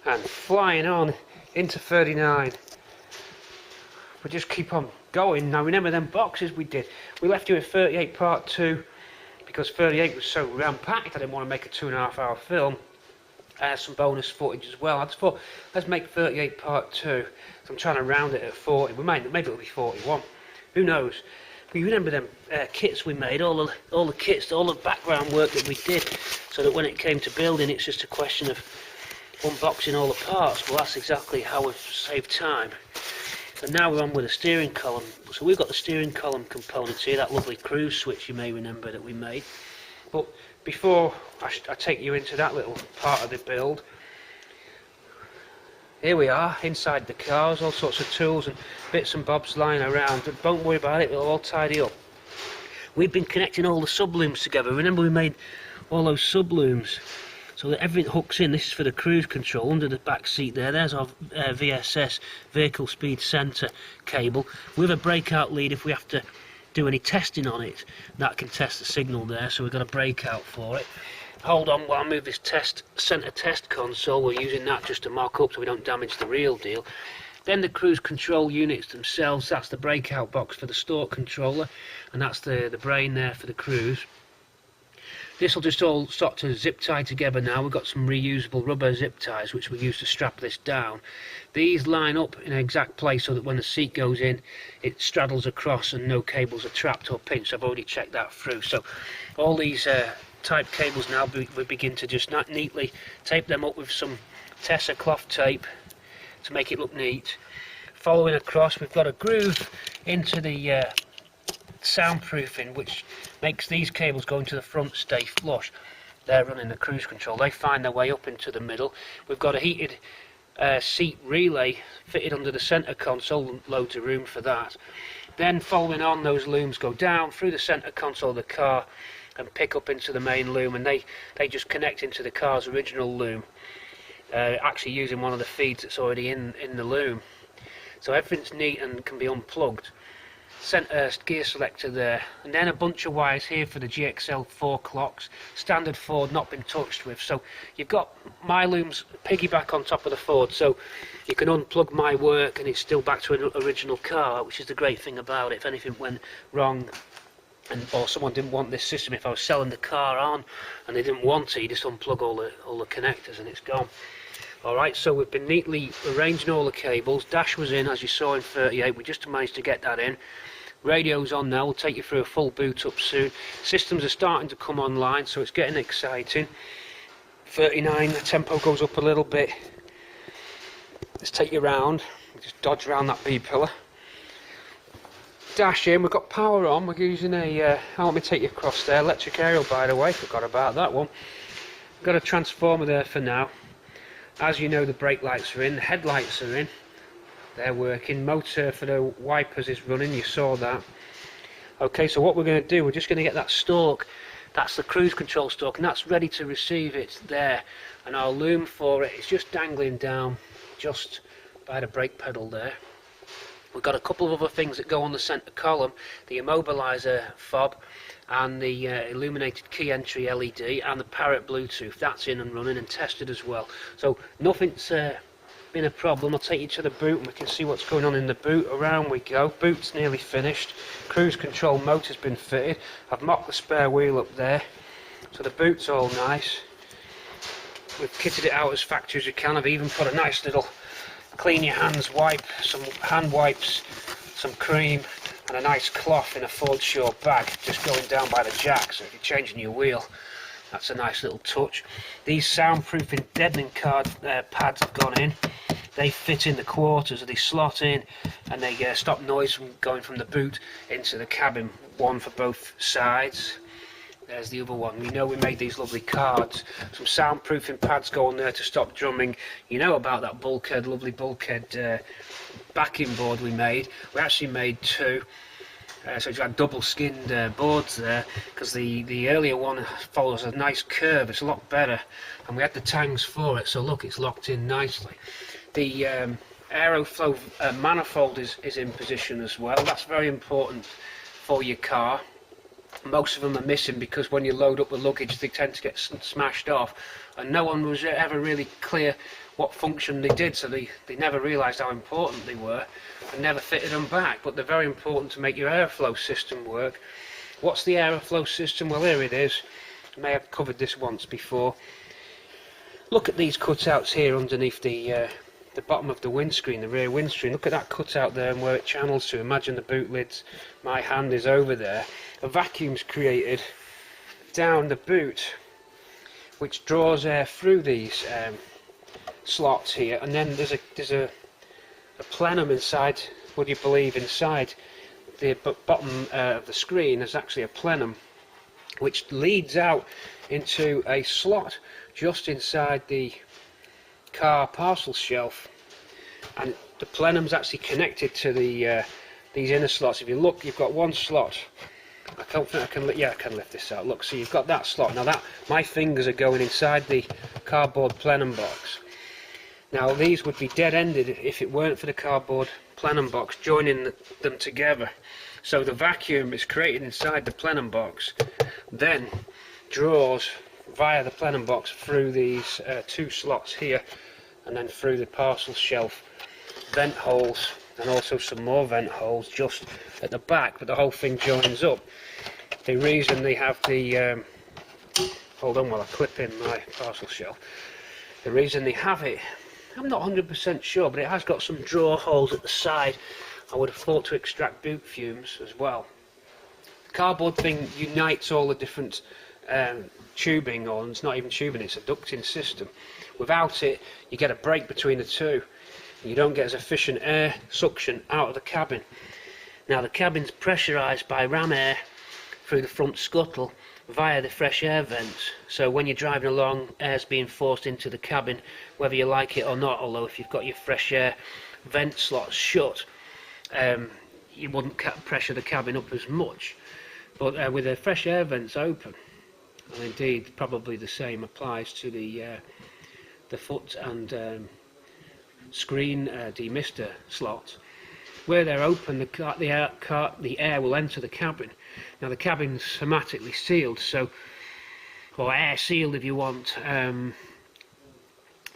and flying on into 39. We just keep on going. Now remember them boxes we did. We left you with 38 part 2 because 38 was so ram-packed. I didn't want to make a 2.5 hour film. Some bonus footage as well. I just thought, let's make 38 part 2. So I'm trying to round it at 40. Maybe it'll be 41. Who knows? But you remember them kits we made, all the kits, all the background work that we did, so that when it came to building, it's just a question of unboxing all the parts. Well, that's exactly how we've saved time. And now we're on with the steering column. So we've got the steering column components here, that lovely cruise switch you may remember that we made. But before I take you into that little part of the build, here we are inside the cars, all sorts of tools and bits and bobs lying around. But don't worry about it, we'll all tidy up. We've been connecting all the sublooms together. Remember we made all those sublooms so that everything hooks in. This is for the cruise control under the back seat there. There's our VSS, vehicle speed sensor cable, with a breakout lead if we have to do any testing on it. That can test the signal there, so we've got a breakout for it. Hold on while I move this center test console. We're using that just to mark up so we don't damage the real deal. Then the cruise control units themselves, that's the breakout box for the Stalk controller, and that's the brain there for the cruise. This will just all start to zip tie together now. We've got some reusable rubber zip ties which we use to strap this down. These line up in an exact place so that when the seat goes in, it straddles across and no cables are trapped or pinched. I've already checked that through. So all these type cables now, we begin to just neatly tape them up with some Tessa cloth tape to make it look neat. Following across, we've got a groove into the soundproofing, which makes these cables going to the front stay flush. They're running the cruise control. They find their way up into the middle. We've got a heated seat relay fitted under the center console, loads of room for that. Then following on, those looms go down through the center console of the car and pick up into the main loom, and they just connect into the car's original loom, actually using one of the feeds that's already in the loom. So everything's neat and can be unplugged. Center gear selector there, and then a bunch of wires here for the GXL 4 clocks, standard Ford, not been touched with. So you've got my looms piggyback on top of the Ford, so you can unplug my work and it's still back to an original car, which is the great thing about it. If anything went wrong or someone didn't want this system, if I was selling the car on and they didn't want it, you just unplug all the connectors and it's gone. Alright, so we've been neatly arranging all the cables. Dash was in, as you saw in 38, we just managed to get that in. Radio's on now, we'll take you through a full boot up soon. Systems are starting to come online, so it's getting exciting. 39, the tempo goes up a little bit. Let's take you around, just dodge around that B-pillar. Dash in, we've got power on, we're using let me take you across there, electric aerial by the way, forgot about that one. We've got a transformer there for now. As you know, the brake lights are in, the headlights are in, they're working, motor for the wipers is running, you saw that. Okay, so what we're going to do, we're just going to get that stalk, that's the cruise control stalk, and that's ready to receive it there. And our loom for it is just dangling down just by the brake pedal there. We've got a couple of other things that go on the centre column, the immobiliser fob and the illuminated key entry LED and the Parrot Bluetooth. That's in and running and tested as well. So nothing's been a problem. I'll take you to the boot and we can see what's going on in the boot. Around we go. Boot's nearly finished. Cruise control motor's been fitted. I've mocked the spare wheel up there. So the boot's all nice. We've kitted it out as factory as we can. I've even put a nice little clean your hands wipe, some hand wipes, some cream and a nice cloth in a Ford Shore bag just going down by the jack, so if you're changing your wheel, that's a nice little touch. These soundproofing deadening card pads have gone in. They fit in the quarters, they slot in and they stop noise from going from the boot into the cabin, one for both sides. There's the other one. We know we made these lovely cards. Some soundproofing pads go on there to stop drumming. You know about that bulkhead, lovely bulkhead backing board we made. We actually made two. So you had double skinned boards there, because the earlier one follows a nice curve. It's a lot better. And we had the tangs for it, so look, it's locked in nicely. The Aeroflow manifold is in position as well. That's very important for your car. Most of them are missing because when you load up the luggage they tend to get smashed off, and no one was ever really clear what function they did, so they never realised how important they were and never fitted them back. But they're very important to make your airflow system work. What's the airflow system? Well, here it is. I may have covered this once before. Look at these cutouts here underneath the bottom of the windscreen, the rear windscreen. Look at that cutout there and where it channels to. Imagine the boot lids, my hand is over there. A vacuum's created down the boot which draws air through these slots here, and then there's a plenum inside. Would you believe inside the bottom of the screen there's actually a plenum which leads out into a slot just inside the car parcel shelf, and the plenum's actually connected to the these inner slots. If you look, you've got one slot. I don't think I can. Yeah, I can lift this out. Look, so you've got that slot. Now that my fingers are going inside the cardboard plenum box. Now these would be dead-ended if it weren't for the cardboard plenum box joining them together. So the vacuum is created inside the plenum box, then draws via the plenum box through these two slots here, and then through the parcel shelf vent holes, and also some more vent holes just at the back, but the whole thing joins up. The reason they have the hold on while I clip in my parcel shelf. The reason they have it, I'm not 100% sure, but it has got some drawer holes at the side. I would have thought to extract boot fumes as well. The cardboard thing unites all the different tubing, or it's not even tubing, it's a ducting system. Without it, you get a break between the two. You don't get as efficient air suction out of the cabin. Now the cabin's pressurised by ram air through the front scuttle via the fresh air vents, so when you're driving along, air's being forced into the cabin whether you like it or not. Although if you've got your fresh air vent slots shut, you wouldn't pressure the cabin up as much, but with the fresh air vents open, and indeed probably the same applies to the foot and screen demister slots. Where they're open, the air will enter the cabin. Now the cabin's hermetically sealed, so, or air sealed if you want,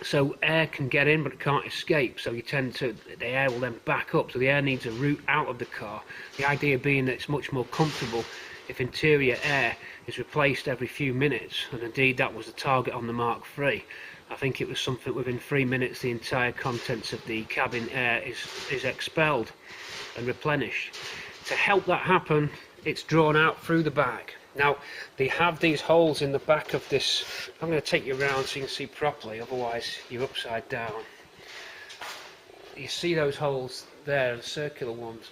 so air can get in but it can't escape, so the air will then back up, so the air needs a route out of the car. The idea being that it's much more comfortable if interior air is replaced every few minutes, and indeed that was the target on the Mk3. I think it was something within 3 minutes the entire contents of the cabin air is expelled and replenished. To help that happen, it's drawn out through the back. Now they have these holes in the back of this. I'm going to take you around so you can see properly, otherwise you're upside down. You see those holes there, the circular ones.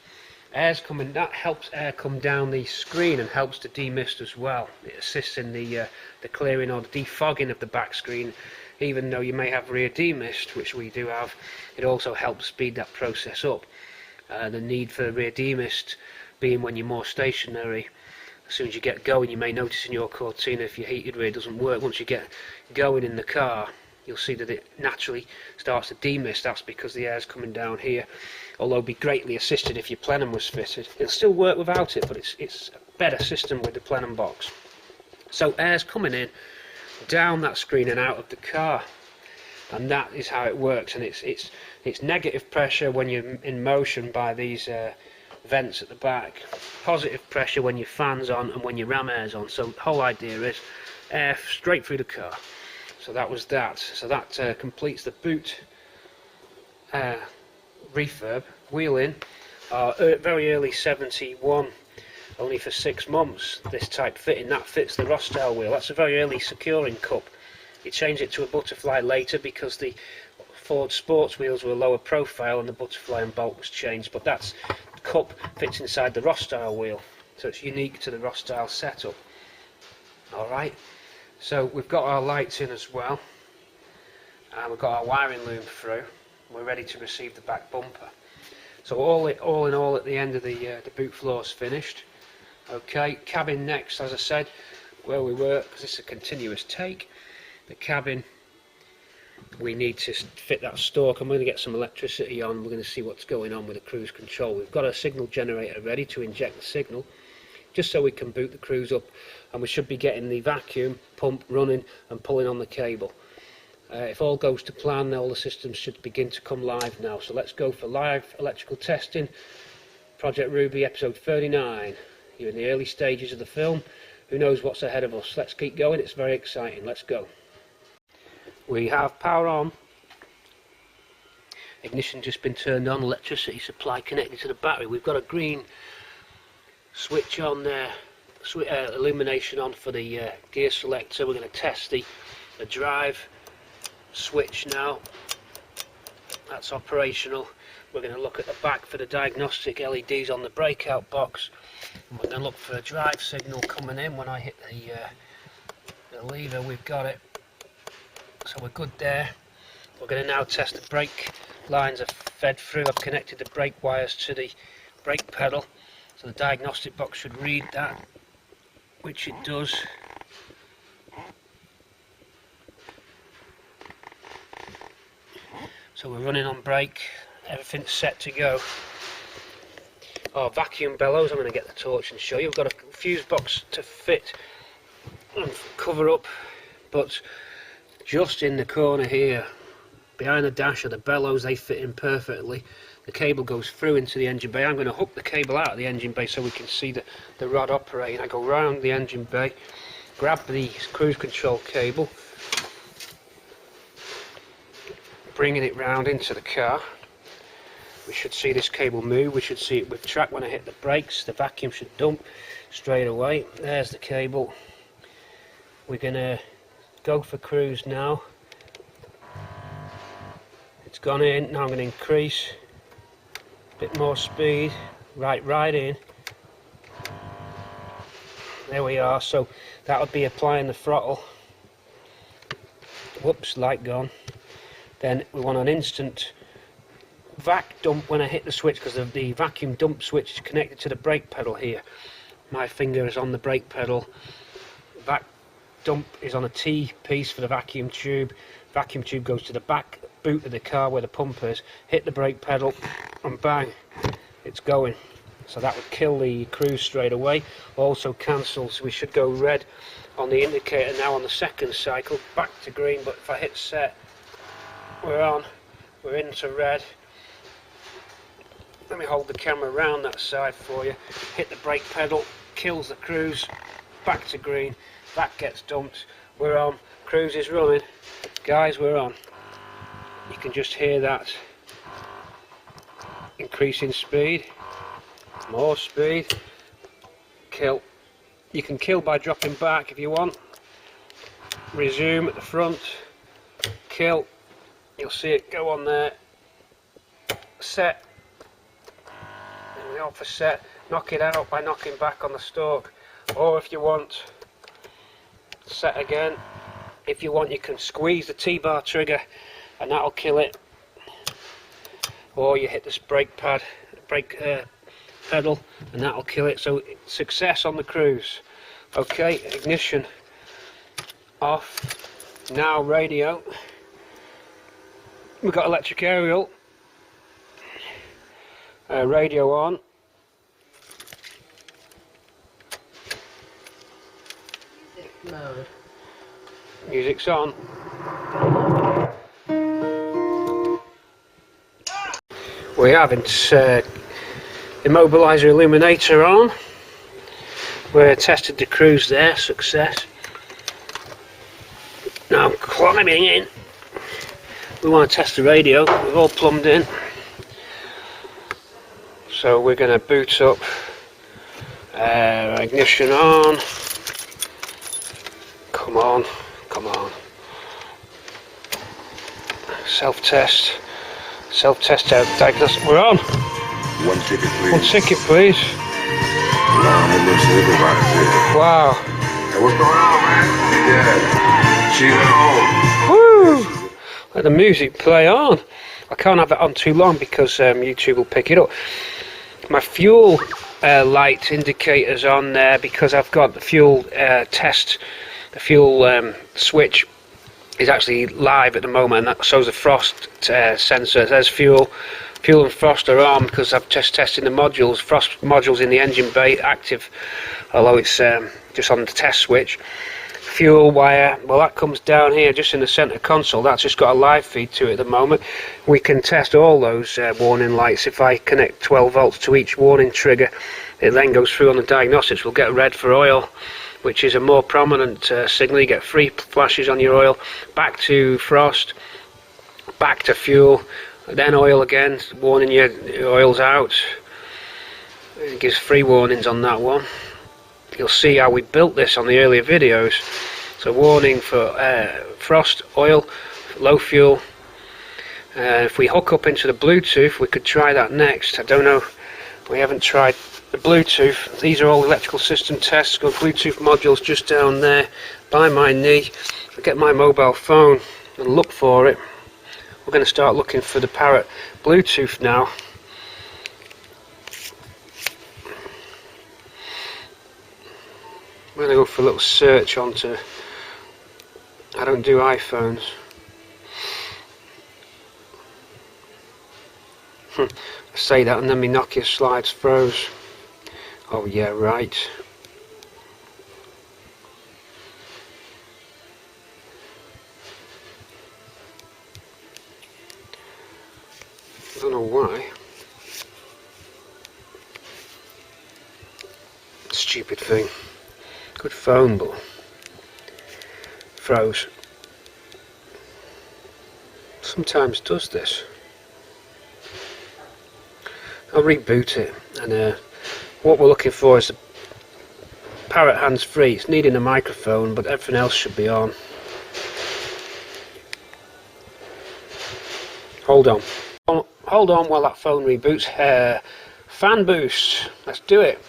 Air's coming, that helps air come down the screen and helps to demist as well. It assists in the clearing or the defogging of the back screen. Even though you may have rear demist, which we do have, it also helps speed that process up. The need for rear demist being when you're more stationary. As soon as you get going, you may notice in your Cortina if your heated rear doesn't work. Once you get going in the car, you'll see that it naturally starts to demist. That's because the air's coming down here, although it'd be greatly assisted if your plenum was fitted. It'll still work without it, but it's a better system with the plenum box. So air's coming in down that screen and out of the car, and that is how it works. And it's negative pressure when you're in motion by these vents at the back, positive pressure when your fan's on and when your ram air's on. So the whole idea is air straight through the car. So that was that. So that completes the boot refurb. Wheel in, very early 71, only for 6 months, this type fitting. That fits the Resto wheel. That's a very early securing cup. You changed it to a butterfly later because the Ford sports wheels were lower profile and the butterfly and bolt was changed, but that's cup fits inside the Resto wheel, so it's unique to the Resto setup. Alright, so we've got our lights in as well, and we've got our wiring loom through. We're ready to receive the back bumper. So all in all, at the end of the boot floor's finished. Okay, cabin next, as I said, where we were, because this is a continuous take. The cabin, we need to fit that stalk. I'm going to get some electricity on. We're going to see what's going on with the cruise control. We've got a signal generator ready to inject the signal just so we can boot the cruise up, and we should be getting the vacuum pump running and pulling on the cable. If all goes to plan, all the systems should begin to come live now. So let's go for live electrical testing. Project Ruby episode 39. You're in the early stages of the film. Who knows what's ahead of us? Let's keep going, it's very exciting. Let's go. We have power on. Ignition just been turned on, electricity supply connected to the battery. We've got a green switch on there, illumination on for the gear selector. We're going to test the drive switch now. That's operational. We're going to look at the back for the diagnostic LEDs on the breakout box. And we're going to look for a drive signal coming in when I hit the lever. We've got it, so we're good there. We're going to now test the brake lines are fed through. I've connected the brake wires to the brake pedal, so the diagnostic box should read that, which it does. So we're running on brake, everything's set to go. Our vacuum bellows, I'm going to get the torch and show you. We've got a fuse box to fit and cover up, but just in the corner here, behind the dash are the bellows. They fit in perfectly. The cable goes through into the engine bay. I'm going to hook the cable out of the engine bay so we can see the rod operating. I go round the engine bay, grab the cruise control cable, bringing it round into the car. We should see this cable move. We should see it with track when I hit the brakes. The vacuum should dump straight away. There's the cable. We're going to go for cruise now. It's gone in. Now I'm going to increase a bit more speed. Right in. There we are. So that would be applying the throttle. Whoops, light gone. Then we want an instant vac dump when I hit the switch, because the vacuum dump switch is connected to the brake pedal here. My finger is on the brake pedal. Vac dump is on a T piece for the vacuum tube. Vacuum tube goes to the back boot of the car where the pump is. Hit the brake pedal and bang, it's going. So that would kill the cruise straight away. Also cancels. We should go red on the indicator now on the second cycle, back to green, but if I hit set, we're on, we're into red. Let me hold the camera around that side for you. Hit the brake pedal, kills the cruise, back to green, that gets dumped, we're on, cruise is running. Guys, we're on. You can just hear that increasing speed, more speed, kill. You can kill by dropping back if you want. Resume at the front, kill. You'll see it go on there. Set. There we are for set. Knock it out by knocking back on the stalk. Or if you want, set again. If you want, you can squeeze the T-bar trigger and that'll kill it. Or you hit this brake pedal and that'll kill it. So success on the cruise. Okay, ignition off. Now radio. We've got electric aerial, radio on, music mode. Music's on. We have immobiliser illuminator on. We're tested the cruise there, success. Now I'm climbing in. We want to test the radio. We've all plumbed in, so we're going to boot up. Ignition on. Come on, come on. Self-test out. Diagnostic. We're on. One ticket, please. One ticket, please. Wow. Hey, what's going on, man? Yeah. She's at home. Woo! Let the music play on. I can't have it on too long because YouTube will pick it up. My fuel light indicators on there because I've got the fuel test. The fuel switch is actually live at the moment, and so is the frost sensor. There's fuel and frost are on because I've just tested the modules. Frost modules in the engine bay active. although it's just on the test switch. Fuel wire, well, that comes down here just in the center console. That's just got a live feed to it at the moment. We can test all those warning lights. If I connect 12 volts to each warning trigger, it then goes through on the diagnostics. We'll get red for oil, which is a more prominent signal. You get 3 flashes on your oil, back to frost, back to fuel, then oil again, warning you oil's out. It gives 3 warnings on that one. You'll see how we built this on the earlier videos. So warning for frost, oil, low fuel. If we hook up into the Bluetooth, we could try that next. I don't know, we haven't tried the Bluetooth. These are all electrical system tests. Got Bluetooth modules just down there by my knee. I'll get my mobile phone and look for it. We're going to start looking for the Parrot Bluetooth now. I'm going to go for a little search onto, I don't do iPhones. I say that and then my Nokia slides froze. Oh yeah, right. I don't know why. Stupid thing. Good phone, but froze. Sometimes does this. I'll reboot it, and what we're looking for is the Parrot hands-free. It's needing a microphone, but everything else should be on. Hold on. Hold on while that phone reboots. Fan boost. Let's do it.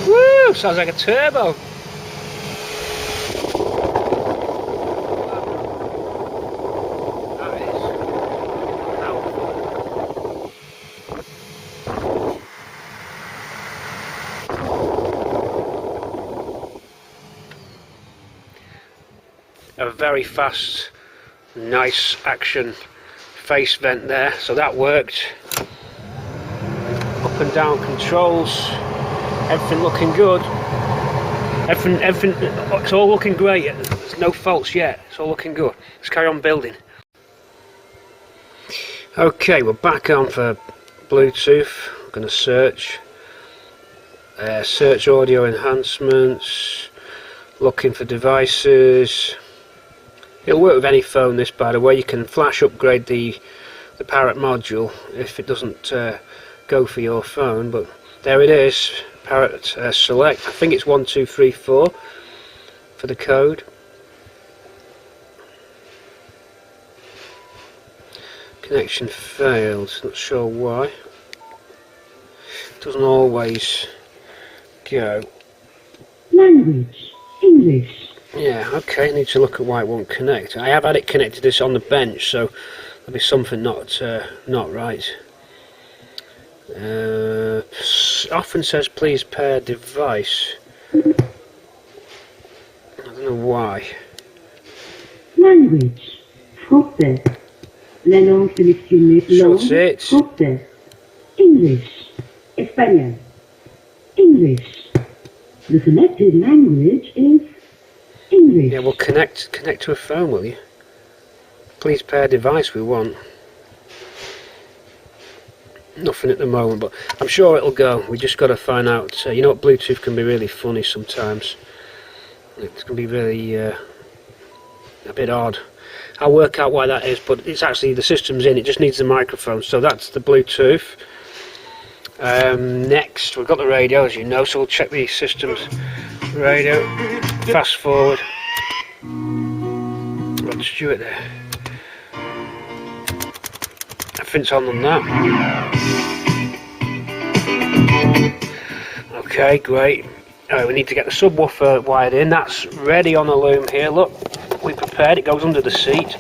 Woo! Sounds like a turbo. That is powerful. A very fast, nice action face vent there, so that worked. Up and down controls. Everything looking good. Everything, it's all looking great. There's no faults yet. It's all looking good. Let's carry on building. Okay, we're back on for Bluetooth. I'm going to search. Search audio enhancements. Looking for devices. It'll work with any phone, this, by the way. You can flash upgrade the Parrot module if it doesn't go for your phone, but there it is. Parrot select. I think it's 1234 for the code. Connection failed. Not sure why. Doesn't always go. Language English. Yeah, okay. Need to look at why it won't connect. I have had it connected this on the bench, so there'll be something not right. Often says please pair device. I don't know why. Language Français. La langue sélectionnée. That's it. Français. English. Espagnol. English. The selected language is English. Yeah, we'll connect to a phone, will you? Please pair device we want. Nothing at the moment, but I'm sure it'll go. We just got to find out. You know what, Bluetooth can be really funny sometimes. It can be really a bit odd. I'll work out why that is, but it's actually, the system's in. It just needs the microphone. So that's the Bluetooth. Next, we've got the radio, as you know, so we'll check the system's radio. Fast forward. Rod Stewart there. Everything's on that. Okay, great. We need to get the subwoofer wired in. That's ready on the loom here. Look, we prepared. It goes under the seat.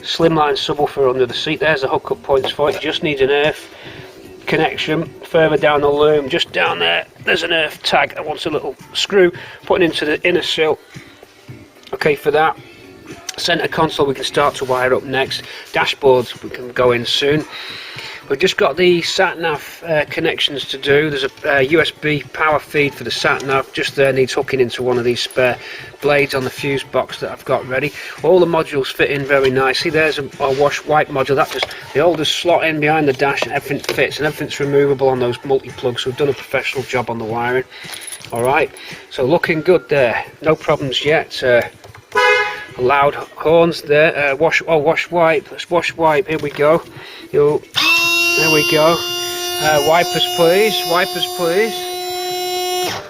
Slimline subwoofer under the seat. There's the hookup points for it. It just needs an earth connection. Further down the loom, just down there, there's an earth tag that wants a little screw putting into the inner sill. Okay, for that. Center console we can start to wire up next. Dashboards we can go in soon. We've just got the sat-nav connections to do. There's a USB power feed for the sat-nav, just there, needs hooking into one of these spare blades on the fuse box that I've got ready. All the modules fit in very nicely. There's a wash wipe module, that they all just slot in behind the dash and everything fits, and everything's removable on those multi-plugs, so we've done a professional job on the wiring. Alright, so looking good there, no problems yet. Loud horns there. Wash wipe. Let's wash wipe. Here we go. There we go. Wipers please. Wipers please.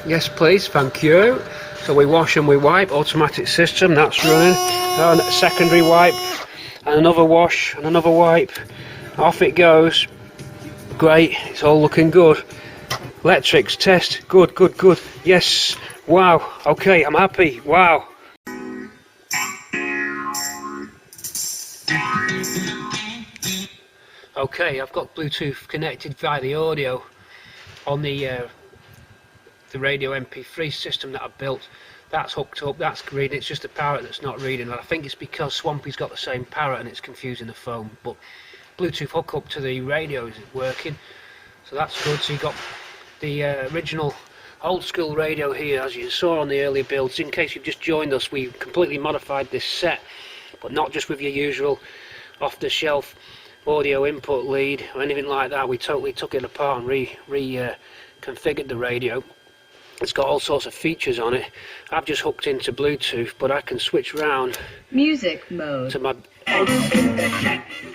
Yes please. Thank you. So we wash and we wipe. Automatic system. That's running. And secondary wipe. And another wash. And another wipe. Off it goes. Great. It's all looking good. Electrics test. Good. Good. Good. Yes. Wow. Okay. I'm happy. Wow. Okay, I've got Bluetooth connected via the audio on the radio MP3 system that I built. That's hooked up, that's reading. It's just the parrot that's not reading. I think it's because Swampy's got the same parrot and it's confusing the phone. But Bluetooth hookup to the radio is working, so that's good. So you got the original old school radio here, as you saw on the earlier builds. In case you've just joined us, we completely modified this set, but not just with your usual off-the-shelf audio input lead or anything like that. We totally took it apart and reconfigured the radio. It's got all sorts of features on it. I've just hooked into Bluetooth, but I can switch around music mode to my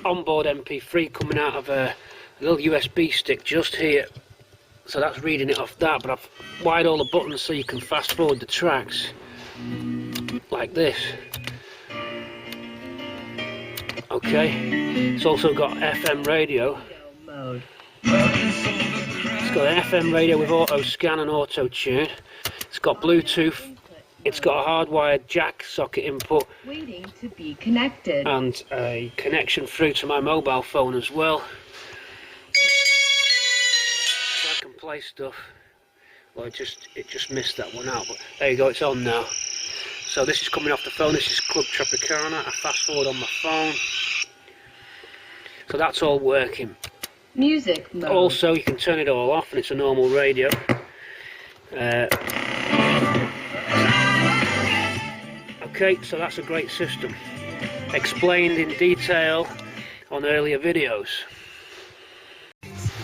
onboard MP3 coming out of a little USB stick just here. So that's reading it off that, but I've wired all the buttons so you can fast forward the tracks like this. Okay, it's also got FM radio. It's got an FM radio with auto scan and auto tune. It's got Bluetooth. It's got a hardwired jack socket input. Waiting to be connected. And a connection through to my mobile phone as well. So I can play stuff. Well, it just missed that one out, but there you go, it's on now. So this is coming off the phone. This is Club Tropicana. I fast forward on my phone. So that's all working. Music mode. Also, you can turn it all off and it's a normal radio. Okay, so that's a great system. Explained in detail on earlier videos.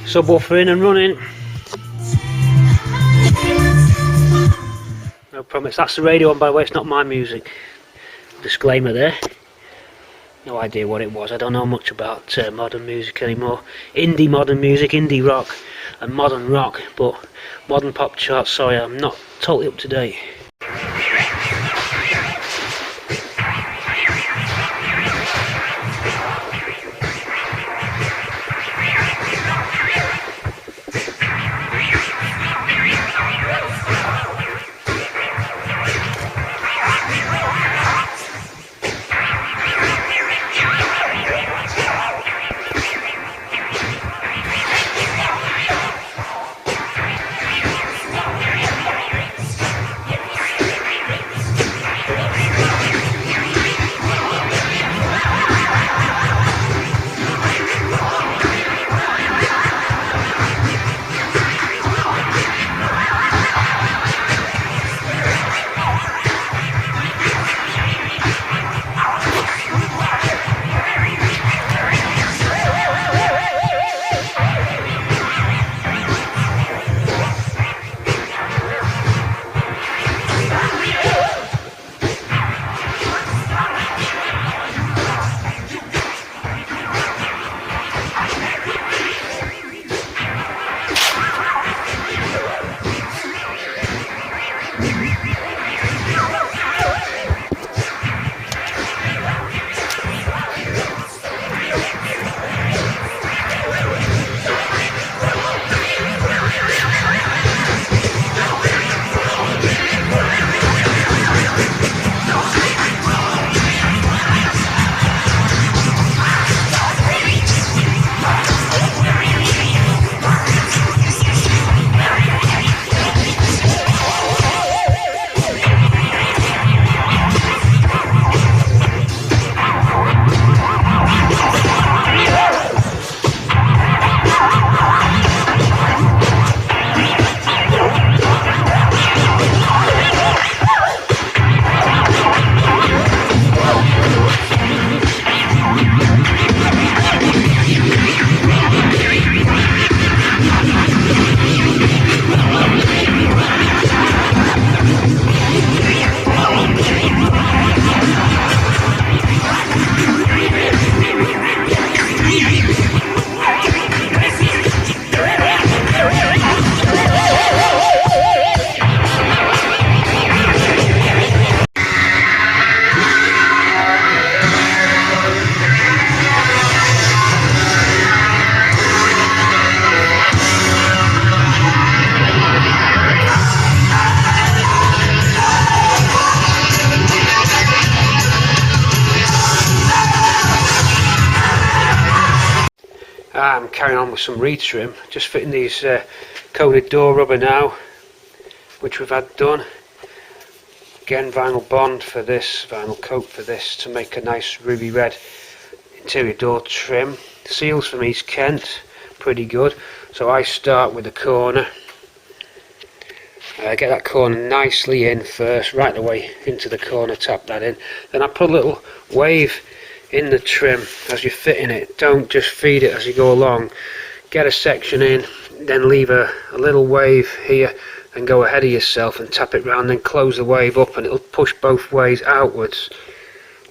Subwoofer in and running. No promise. That's the radio on, by the way. It's not my music. Disclaimer there. No idea what it was. I don't know much about modern music anymore. Indie modern music, indie rock and modern rock, but modern pop charts, sorry, I'm not totally up to date. I'm carrying on with some retrim, just fitting these coated door rubber now, which we've had done. Again, vinyl bond for this, vinyl coat for this, to make a nice ruby red interior door trim. Seals from East Kent, pretty good. So I start with the corner. Get that corner nicely in first, right the way into the corner, tap that in. Then I put a little wave in the trim as you're fitting it. Don't just feed it as you go along. Get a section in, then leave a little wave here and go ahead of yourself and tap it round, then close the wave up and it'll push both ways outwards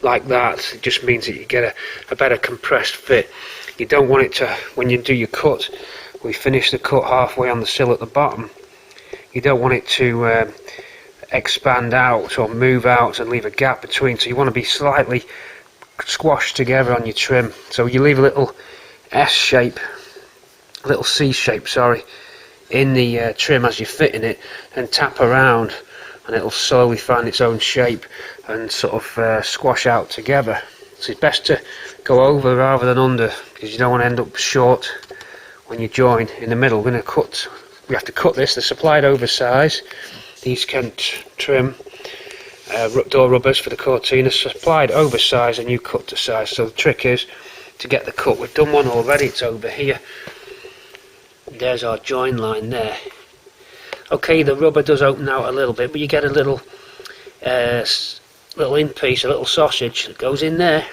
like that. It just means that you get a better compressed fit. You don't want it to, when you do your cut, we finish the cut halfway on the sill at the bottom, you don't want it to expand out or move out and leave a gap between, so you want to be slightly squashed together on your trim. So you leave a little S shape, a little C shape, sorry, in the trim as you're fitting it, and tap around and it'll slowly find its own shape and sort of squash out together. So it's best to go over rather than under, because you don't want to end up short when you join in the middle. We have to cut this. They're supplied oversize. These Kent trim door rubbers for the Cortina, supplied oversize and you cut to size. So the trick is to get the cut. We've done one already, it's over here. There's our join line there. Okay, the rubber does open out a little bit, but you get a little in piece, a little sausage that goes in there.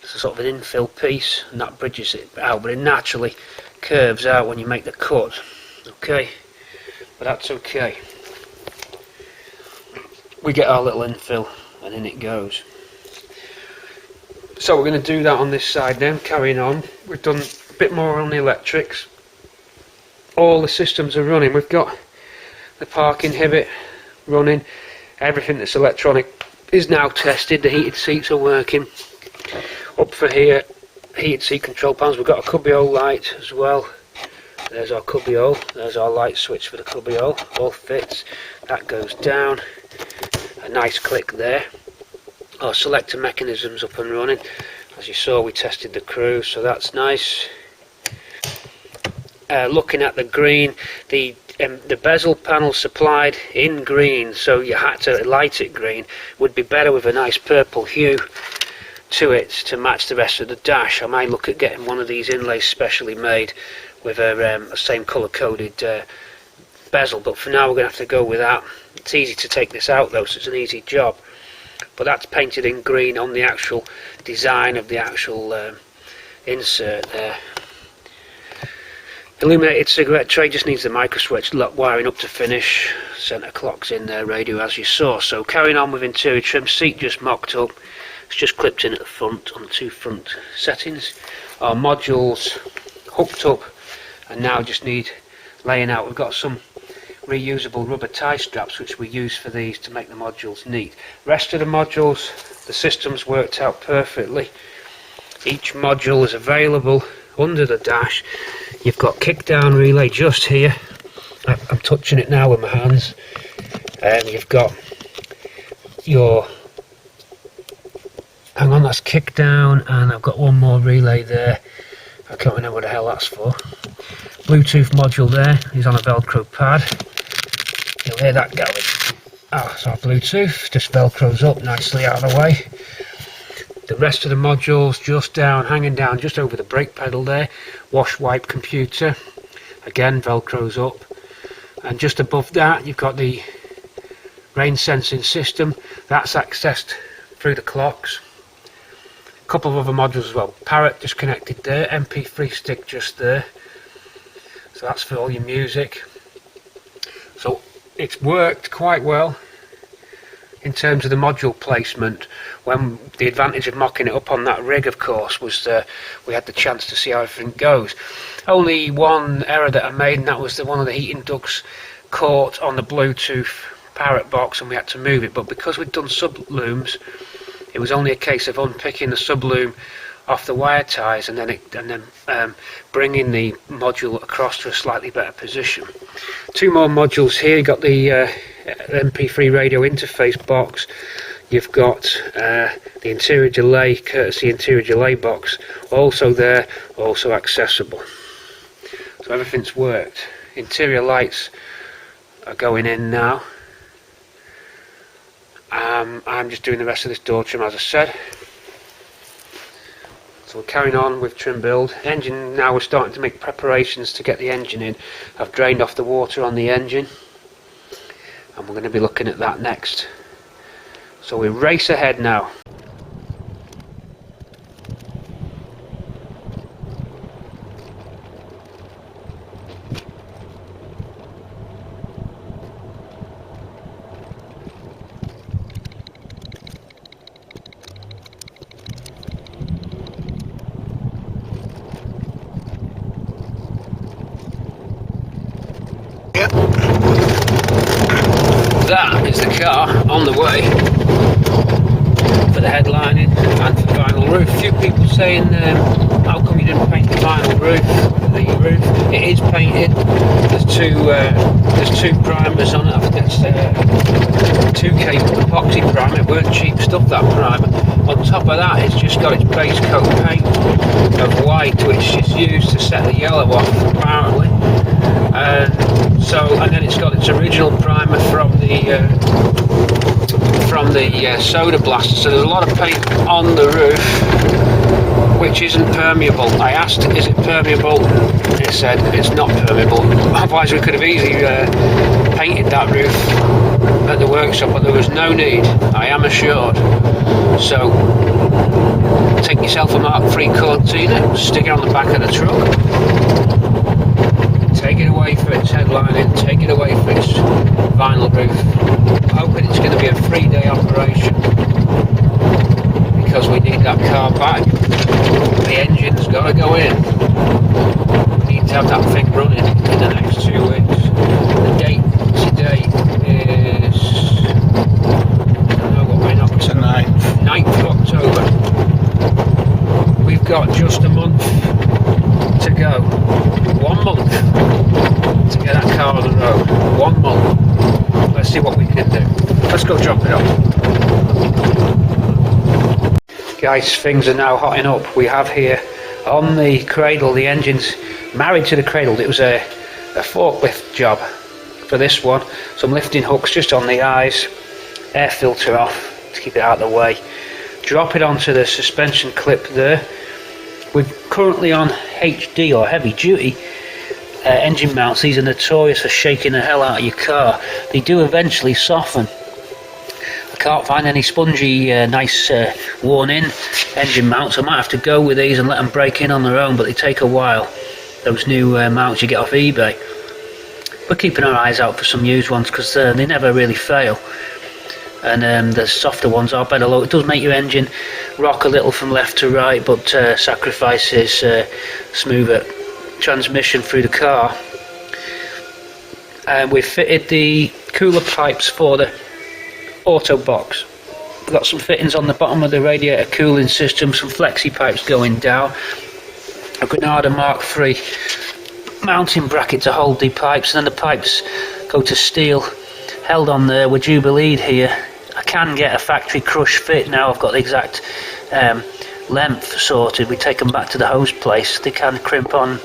It's a sort of an infill piece, and that bridges it out, but it naturally curves out when you make the cut. Okay, but that's okay. We get our little infill and in it goes. So we're going to do that on this side then, carrying on. We've done a bit more on the electrics. All the systems are running. We've got the park inhibit running. Everything that's electronic is now tested. The heated seats are working. Up for here, heated seat control panels. We've got a cubbyhole light as well. There's our cubbyhole. There's our light switch for the cubbyhole. All fits. That goes down. A nice click there. Our selector mechanism's up and running. As you saw, we tested the cruise, so that's nice. Looking at the green, the bezel panel supplied in green, so you had to light it green. Would be better with a nice purple hue to it to match the rest of the dash. I might look at getting one of these inlays specially made with a same colour coded bezel, but for now we're going to have to go with that. It's easy to take this out though, so it's an easy job. But that's painted in green on the actual design of the actual insert there. Illuminated cigarette tray just needs the micro switch wiring up to finish. Centre clock's in there, radio as you saw. So carrying on with interior trim, seat just mocked up. It's just clipped in at the front on the two front settings. Our modules hooked up and now just need laying out. We've got some reusable rubber tie straps which we use for these to make the modules neat. Rest of the modules, the system's worked out perfectly. Each module is available under the dash. You've got kick down relay just here. I'm touching it now with my hands. You've got your, hang on, that's kick down, and I've got one more relay there. I can't remember what the hell that's for. Bluetooth module there is on a Velcro pad. You'll hear that going. Ah, so our Bluetooth just Velcros up nicely out of the way. The rest of the modules just down, hanging down just over the brake pedal there. Wash wipe computer, again Velcros up. And just above that you've got the rain sensing system. That's accessed through the clocks. A couple of other modules as well. Parrot just connected there. MP3 stick just there. So that's for all your music. So it's worked quite well in terms of the module placement. When the advantage of mocking it up on that rig, of course, was we had the chance to see how everything goes. Only one error that I made, and that was one of the heating ducts caught on the Bluetooth Parrot box and we had to move it. But because we'd done sublooms, it was only a case of unpicking the subloom off the wire ties and then bringing the module across to a slightly better position. Two more modules here. You got the MP3 radio interface box. you've got the interior delay, courtesy interior delay box, also there, also accessible. So everything's worked. Interior lights are going in now. I'm just doing the rest of this door trim, as I said. So we're carrying on with trim build. Engine, now we're starting to make preparations to get the engine in. I've drained off the water on the engine, and we're going to be looking at that next. So we race ahead now. That is the car on the way for the headlining and for the vinyl roof. A few people saying, how come you didn't paint the vinyl roof, the roof? It is painted. There's two primers on it. I think that's 2K epoxy primer. It weren't cheap stuff, that primer. On top of that, it's just got its base coat paint of white, which is used to set the yellow off, apparently. And then it's got its original primer from the soda blaster. So there's a lot of paint on the roof which isn't permeable. I asked, is it permeable? It said it's not permeable. Otherwise we could have easily painted that roof at the workshop, but there was no need, I am assured. So take yourself a Mk3 Cortina, stick it on the back of the truck, take it away for its headlining, take it away for its vinyl roof. I'm hoping it's going to be a 3-day operation because we need that car back. The engine's got to go in. We need to have that thing running in the next 2 weeks. The date today is, I don't know what we're up to, 9th of October. We've got just a month to go. 1 month to get that car on the road. 1 month. Let's see what we can do. Let's go drop it off. Guys, things are now hotting up. We have here on the cradle, the engine's married to the cradle. It was a forklift job for this one. Some lifting hooks just on the eyes, air filter off to keep it out of the way. Drop it onto the suspension clip there. We're currently on HD or heavy duty engine mounts. These are notorious for shaking the hell out of your car. They do eventually soften. I can't find any spongy, nice worn-in engine mounts. I might have to go with these and let them break in on their own, but they take a while. Those new mounts you get off eBay. We're keeping our eyes out for some used ones because they never really fail. And the softer ones are better low. It does make your engine rock a little from left to right, but sacrifices smoother transmission through the car. And we've fitted the cooler pipes for the auto box. We've got some fittings on the bottom of the radiator cooling system, some flexi pipes going down, a Granada Mk3 mounting bracket to hold the pipes, and then the pipes go to steel held on there with Jubileed here. I can get a factory crush fit now. I've got the exact length sorted. We take them back to the hose place. They can crimp on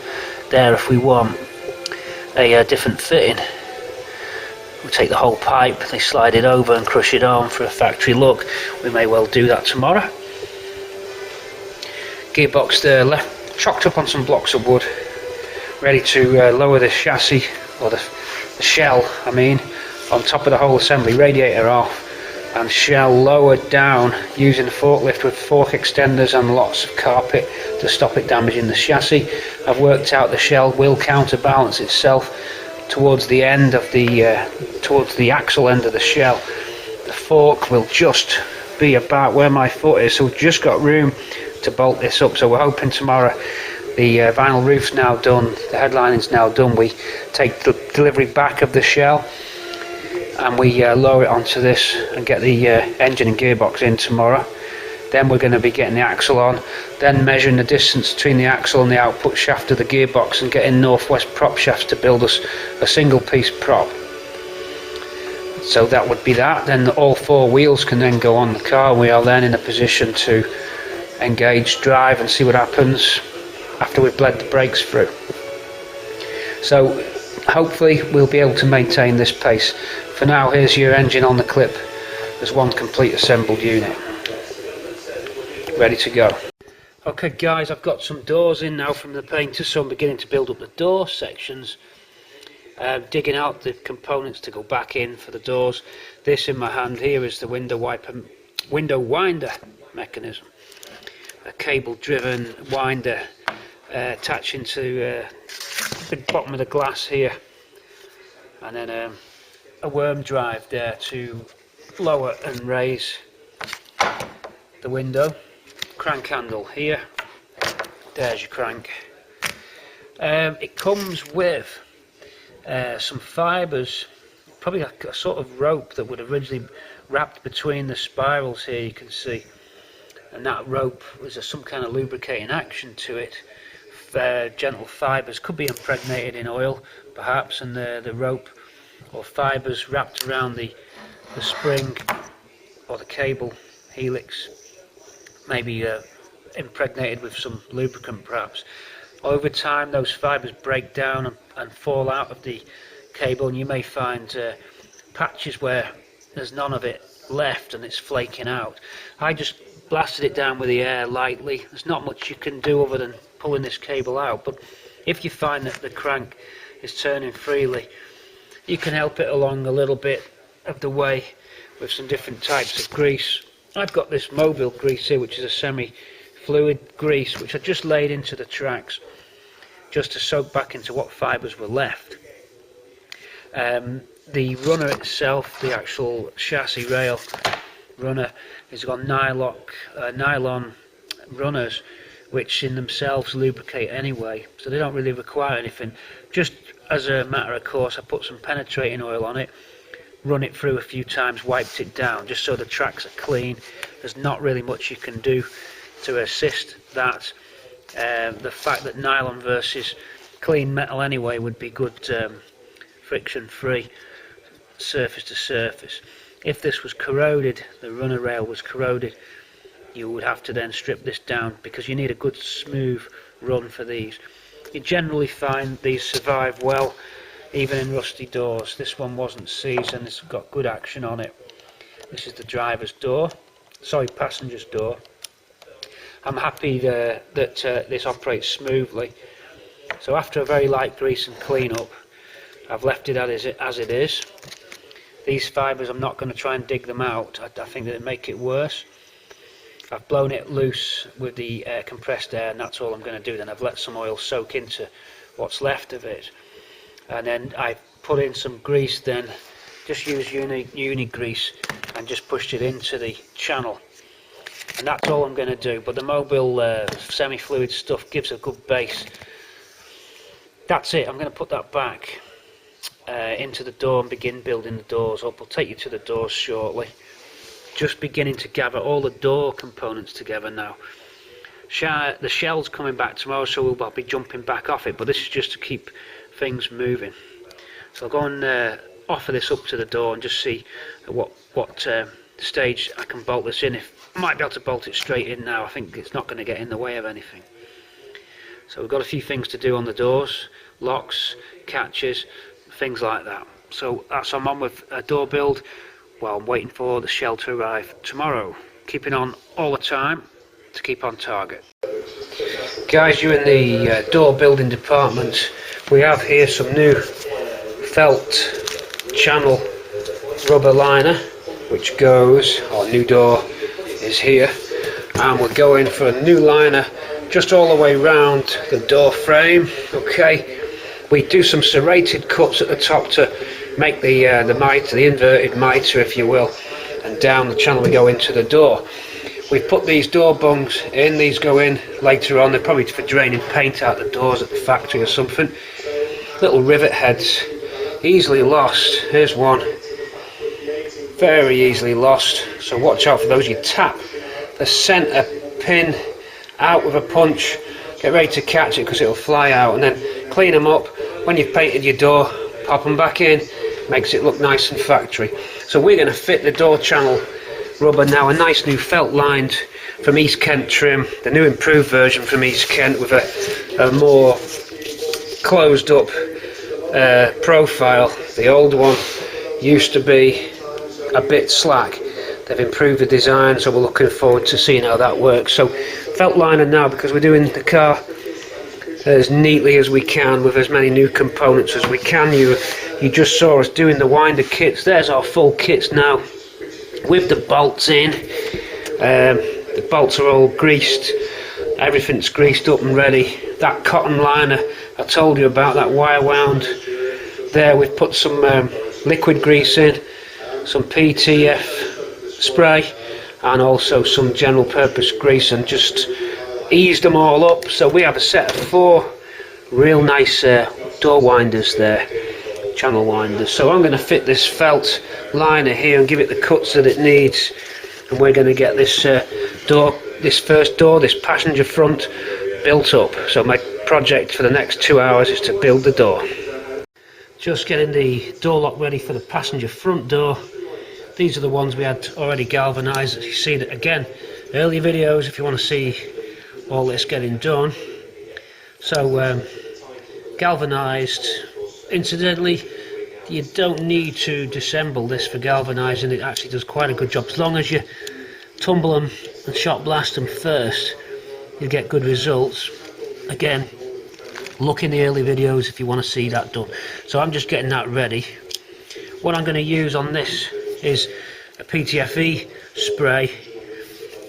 there if we want a different fitting. We'll take the whole pipe, they slide it over and crush it on for a factory look. We may well do that tomorrow. Gearbox there, left chocked up on some blocks of wood, ready to lower the chassis, or the shell I mean, on top of the whole assembly. Radiator off and shell lowered down using the forklift with fork extenders and lots of carpet to stop it damaging the chassis. I've worked out the shell will counterbalance itself towards the end of towards the axle end of the shell. The fork will just be about where my foot is, so we've just got room to bolt this up. So we're hoping tomorrow, the vinyl roof's now done, the headlining's now done, we take the delivery back of the shell and we lower it onto this and get the engine and gearbox in tomorrow. Then we're going to be getting the axle on, then measuring the distance between the axle and the output shaft of the gearbox and getting northwest prop shafts to build us a single piece prop. So that would be that. Then all 4 wheels can then go on the car. We are then in a position to engage drive and see what happens after we've bled the brakes through. So hopefully we'll be able to maintain this pace. For now, here's your engine on the clip. There's one complete assembled unit ready to go. Okay guys, I've got some doors in now from the painter, so I'm beginning to build up the door sections. Digging out the components to go back in for the doors. This in my hand here is the window winder mechanism. A cable driven winder attaching to the bottom of the glass here, and then a worm drive there to lower and raise the window. Crank handle here, there's your crank. It comes with some fibres, probably like a sort of rope that would originally wrapped between the spirals here, you can see, and that rope was some kind of lubricating action to it. Gentle fibres, could be impregnated in oil perhaps, and the rope or fibres wrapped around the spring or the cable helix, maybe impregnated with some lubricant perhaps. Over time those fibres break down and fall out of the cable, and you may find patches where there's none of it left and it's flaking out. I just blasted it down with the air lightly. There's not much you can do other than pulling this cable out, but if you find that the crank is turning freely, you can help it along a little bit of the way with some different types of grease. I've got this mobile grease here, which is a semi-fluid grease, which I just laid into the tracks just to soak back into what fibres were left. The runner itself, the actual chassis rail runner, has got nylon runners, which in themselves lubricate anyway, so they don't really require anything. Just as a matter of course, I put some penetrating oil on it, run it through a few times, wiped it down just so the tracks are clean. There's not really much you can do to assist that. The fact that nylon versus clean metal anyway would be good friction free surface to surface. If this was corroded, the runner rail was corroded, you would have to then strip this down, because you need a good smooth run for these. You generally find these survive well even in rusty doors. This one wasn't seasoned, it's got good action on it. This is the driver's door, passenger's door. I'm happy that this operates smoothly. So after a very light grease and clean up, I've left it as it is. These fibres, I'm not going to try and dig them out. I think that it'd make it worse. I've blown it loose with the compressed air, and that's all I'm going to do. Then I've let some oil soak into what's left of it, and then I put in some grease. Then just use uni grease and just pushed it into the channel, and that's all I'm going to do. But the mobile semi-fluid stuff gives a good base. That's it. I'm going to put that back into the door and begin building the doors up. I'll take you to the doors shortly. Just beginning to gather all the door components together now. The shell's coming back tomorrow, so I'll be jumping back off it, but this is just to keep things moving. So I'll go and offer this up to the door and just see at what stage I can bolt this in. I might be able to bolt it straight in now. I think it's not going to get in the way of anything. So we've got a few things to do on the doors, locks, catches, things like that. So that's I'm on with a door build while I'm waiting for the shell to arrive tomorrow. Keeping on all the time to keep on target. Guys, you're in the door building department. We have here some new felt channel rubber liner which goes, our new door is here, and we're going for a new liner just all the way round the door frame. Okay, we do some serrated cuts at the top to make the mitre, the inverted mitre if you will, and down the channel we go into the door. We've put these door bungs in, these go in later on. They're probably for draining paint out the doors at the factory or something. Little rivet heads, easily lost. Here's one, very easily lost, so watch out for those. You tap the centre pin out with a punch, get ready to catch it because it'll fly out, and then clean them up. When you've painted your door, pop them back in, makes it look nice and factory. So we're going to fit the door channel rubber now, a nice new felt lined from East Kent trim, the new improved version from East Kent with a more closed up profile. The old one used to be a bit slack. They've improved the design, so we're looking forward to seeing how that works. So felt liner now, because we're doing the car as neatly as we can with as many new components as we can. You just saw us doing the winder kits. There's our full kits now with the bolts in. The bolts are all greased, everything's greased up and ready. That cotton liner I told you about, that wire wound there, we've put some liquid grease in, some PTF spray, and also some general purpose grease, and just eased them all up. So we have a set of 4 real nice door winders there, channel winders. So I'm going to fit this felt liner here and give it the cuts that it needs, and we're going to get this first door, this passenger front, built up. So my project for the next 2 hours is to build the door. Just getting the door lock ready for the passenger front door. These are the ones we had already galvanised. You see that again, earlier videos if you want to see all this getting done. So galvanised. Incidentally, you don't need to disassemble this for galvanising. It actually does quite a good job. As long as you tumble them and shot blast them first, you get good results. Again, look in the early videos if you want to see that done. So I'm just getting that ready. What I'm going to use on this is a PTFE spray,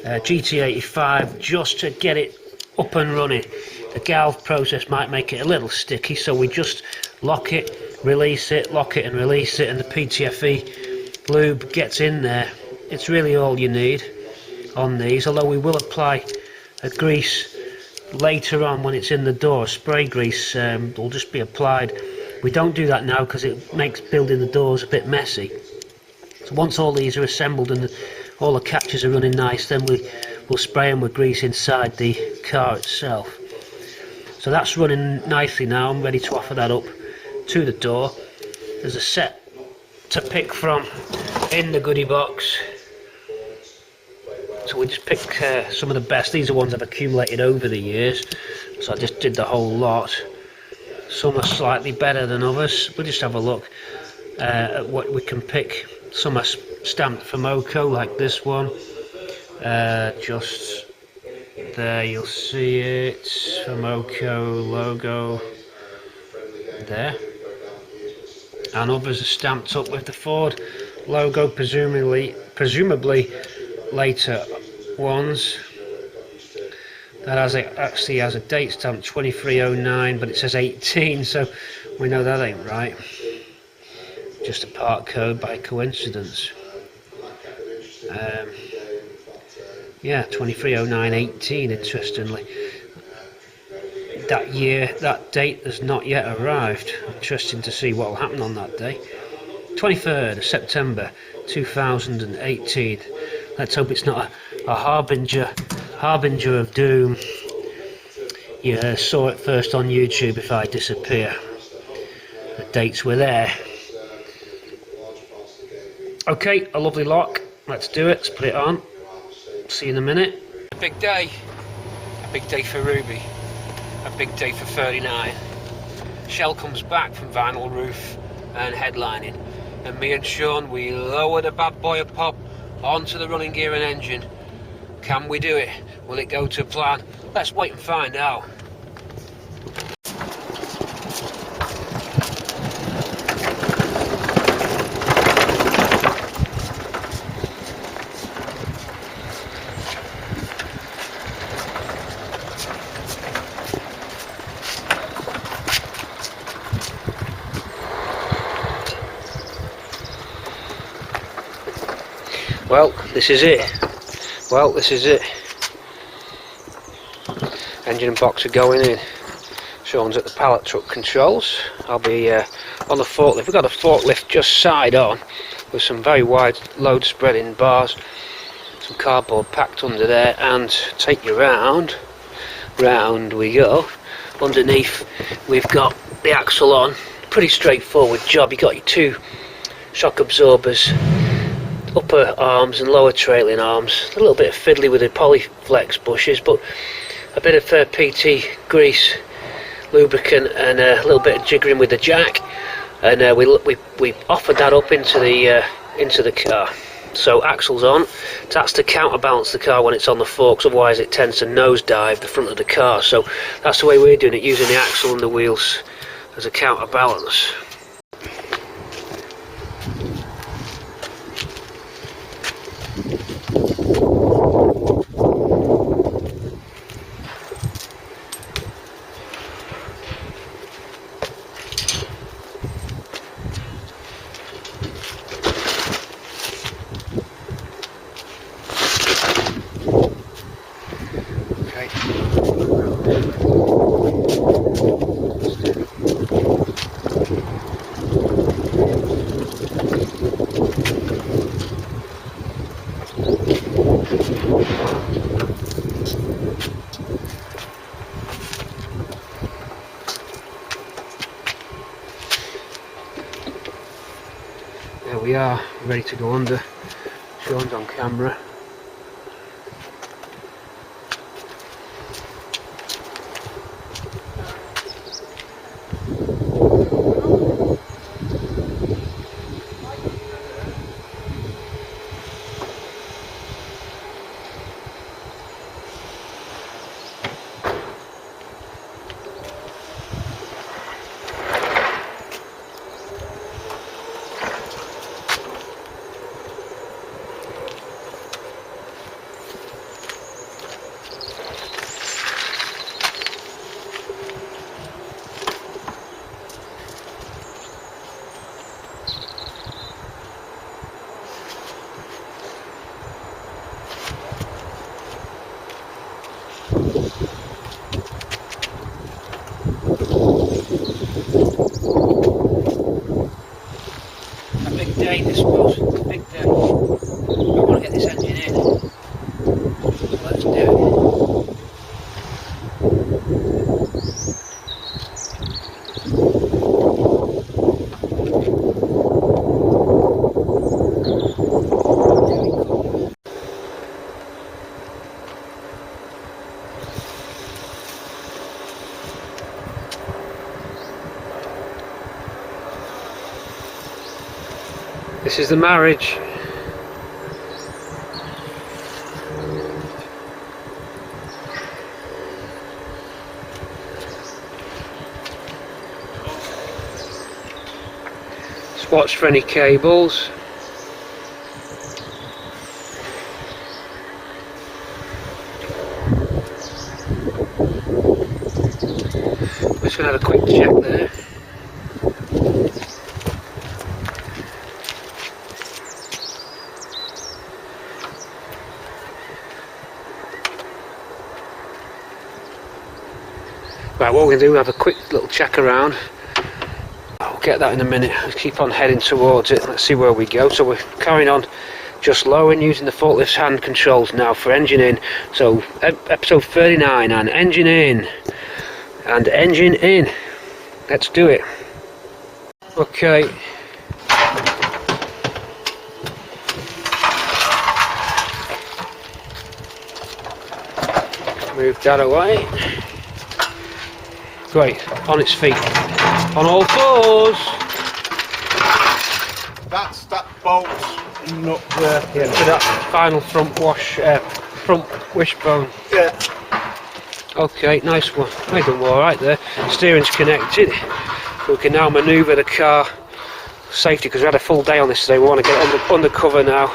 GT85, just to get it up and running. The galv process might make it a little sticky, so we just lock it, release it, lock it and release it, and the PTFE lube gets in there. It's really all you need on these, although we will apply a grease later on when it's in the door. Spray grease will just be applied. We don't do that now because it makes building the doors a bit messy. So once all these are assembled and all the catches are running nice, then we'll spray them with grease inside the car itself. So that's running nicely now. I'm ready to offer that up to the door. There's a set to pick from in the goodie box. So we just pick some of the best. These are ones I've accumulated over the years, so I just did the whole lot. Some are slightly better than others. We'll just have a look at what we can pick. Some are stamped for Moko, like this one. Just there, you'll see it, Moko logo there. And others are stamped up with the Ford logo, presumably later ones. That actually has a date stamp 2309, but it says 18, so we know that ain't right. Just a part code by coincidence. Yeah, 230918, interestingly. That year, that date has not yet arrived. Interesting to see what will happen on that day. 23rd of September 2018. Let's hope it's not a harbinger of doom. You saw it first on YouTube if I disappear. The dates were there. Okay, a lovely lock. Let's do it. Let's put it on. See you in a minute. A big day. A big day for Ruby. A big day for 39. Shell comes back from vinyl roof and headlining. And me and Sean, we lower the bad boy of pop onto the running gear and engine. Can we do it? Will it go to plan? Let's wait and find out. Well, this is it. Engine and box are going in. Sean's at the pallet truck controls. I'll be on the forklift. We've got a forklift just side on with some very wide load spreading bars, some cardboard packed under there, and take you round we go. Underneath we've got the axle on. Pretty straightforward job. You've got your two shock absorbers, upper arms and lower trailing arms. A little bit fiddly with the Polyflex bushes, but a bit of PT grease, lubricant, and a little bit of jiggering with the jack, and we offered that up into the car. So axles on, that's to counterbalance the car when it's on the forks, otherwise it tends to nosedive the front of the car. So that's the way we're doing it, using the axle and the wheels as a counterbalance. There we are, ready to go under. Sean's on camera. A big day this was, a big day. I want to get this engine in, so let's do it. This is the marriage. Just watch for any cables. We're just going to have a quick check there. Right, what we're going to do, we'll have a quick little check around. I'll get that in a minute. Let's keep on heading towards it. Let's see where we go. So we're carrying on just lowering, using the forklift's hand controls now for engine in. So episode 39 and engine in. And engine in. Let's do it. Okay. Move that away. Great, on its feet, on all fours. That's that bolt nut there. Yeah, to that final front wishbone. Yeah. Okay, nice one. I done all right there. Steering's connected. We can now manoeuvre the car safety because we had a full day on this today. We want to get under cover now.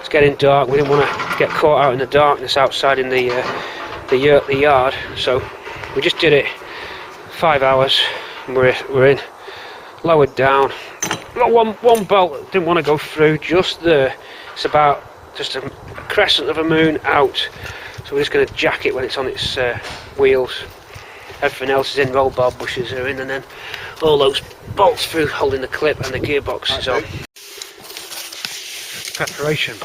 It's getting dark. We didn't want to get caught out in the darkness outside in the yard, so we just did it. 5 hours and we're in, lowered down. Got one bolt didn't want to go through just there. It's about just a crescent of a moon out, so we're just going to jack it when it's on its wheels. Everything else is in, roll bar bushes are in, and then all those bolts through holding the clip and the gearbox is on. Preparation.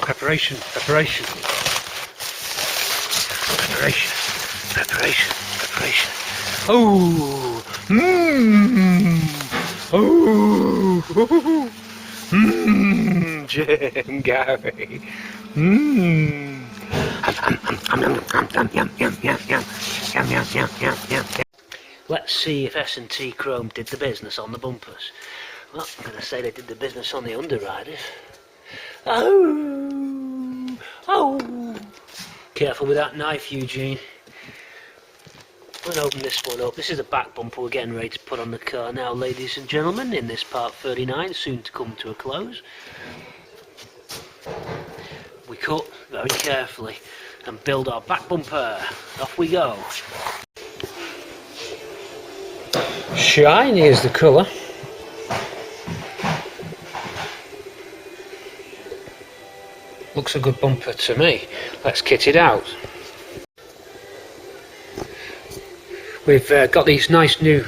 Oh, oh, Jim Gary. Mmm. Let's see if S&T Chrome did the business on the bumpers. Well, I'm going to say they did the business on the underriders. Oh! Oh! Careful with that knife, Eugene. I'm going to open this one up. This is the back bumper we're getting ready to put on the car now, ladies and gentlemen, in this part 39, soon to come to a close. We cut very carefully and build our back bumper. Off we go. Shiny is the colour. Looks a good bumper to me. Let's kit it out. We've got these nice new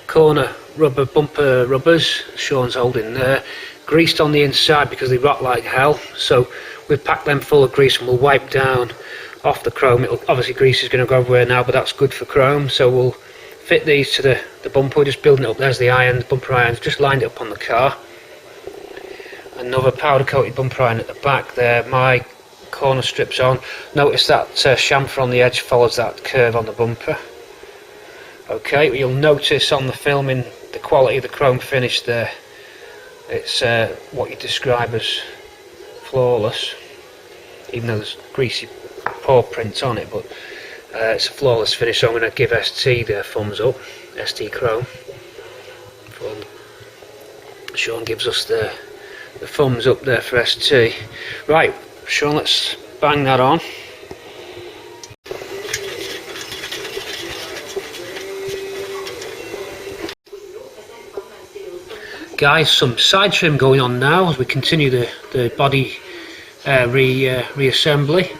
corner rubber bumper rubbers Sean's holding there, greased on the inside because they rot like hell, so we've packed them full of grease and we'll wipe down off the chrome. Obviously grease is going to go everywhere now, but that's good for chrome, so we'll fit these to the bumper. We're just building it up. There's the iron, the bumper irons, just lined it up on the car. Another powder coated bumper iron at the back there. My corner strips on. Notice that chamfer on the edge follows that curve on the bumper. Okay, you'll notice on the filming the quality of the chrome finish there. It's what you describe as flawless, even though there's greasy paw prints on it, but it's a flawless finish, so I'm going to give ST their thumbs up, ST Chrome. Sean gives us the thumbs up there for ST. Right, Sean, let's bang that on. Guys, some side trim going on now as we continue the body reassembly.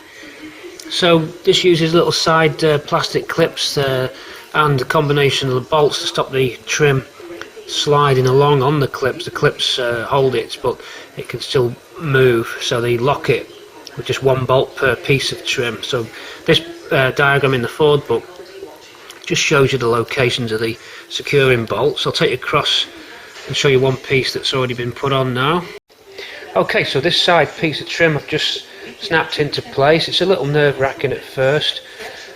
So this uses little side plastic clips and a combination of the bolts to stop the trim sliding along on the clips. The clips hold it, but it can still move, so they lock it with just one bolt per piece of trim. So this diagram in the Ford book just shows you the locations of the securing bolts. I'll take you across and show you one piece that's already been put on now. Okay, so this side piece of trim I've just snapped into place. It's a little nerve-wracking at first,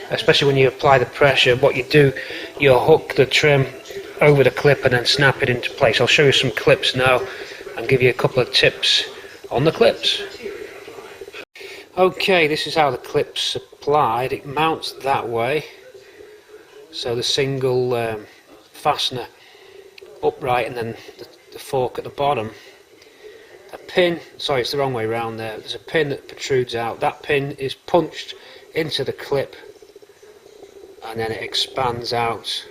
especially when you apply the pressure. What you do, you hook the trim over the clip and then snap it into place. I'll show you some clips now and give you a couple of tips on the clips. Okay, this is how the clip's applied. It mounts that way, so the single fastener upright and then the fork at the bottom. A pin, sorry, it's the wrong way around there. There's a pin that protrudes out. That pin is punched into the clip and then it expands out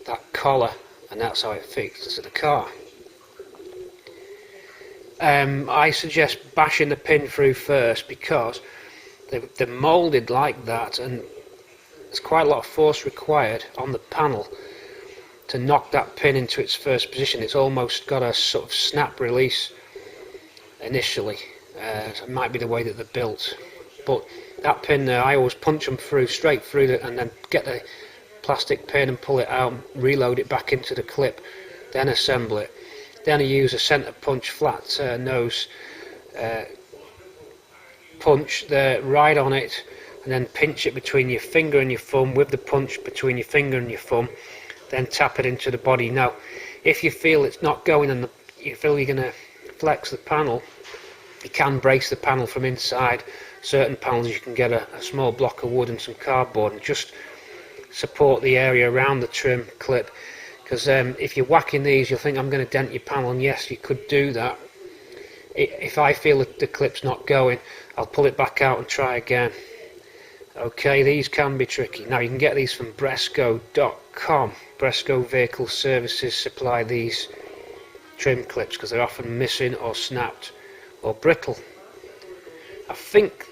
that collar, and that's how it fits to the car. I suggest bashing the pin through first because they're moulded like that, and there's quite a lot of force required on the panel to knock that pin into its first position. It's almost got a sort of snap release initially. So it might be the way that they're built, but that pin there, I always punch them through, straight through and then get the plastic pin and pull it out, reload it back into the clip, then assemble it. Then I use a centre punch flat nose punch there right on it, and then pinch it between your finger and your thumb with the punch between your finger and your thumb, then tap it into the body. Now if you feel it's not going and you feel you're going to flex the panel, you can brace the panel from inside. Certain panels you can get a small block of wood and some cardboard and just support the area around the trim clip, because if you're whacking these you'll think I'm going to dent your panel, and yes, you could do that. If I feel that the clip's not going, I'll pull it back out and try again. Okay, these can be tricky. Now you can get these from Resto.com. Resto Vehicle Services supply these trim clips because they're often missing or snapped or brittle. I think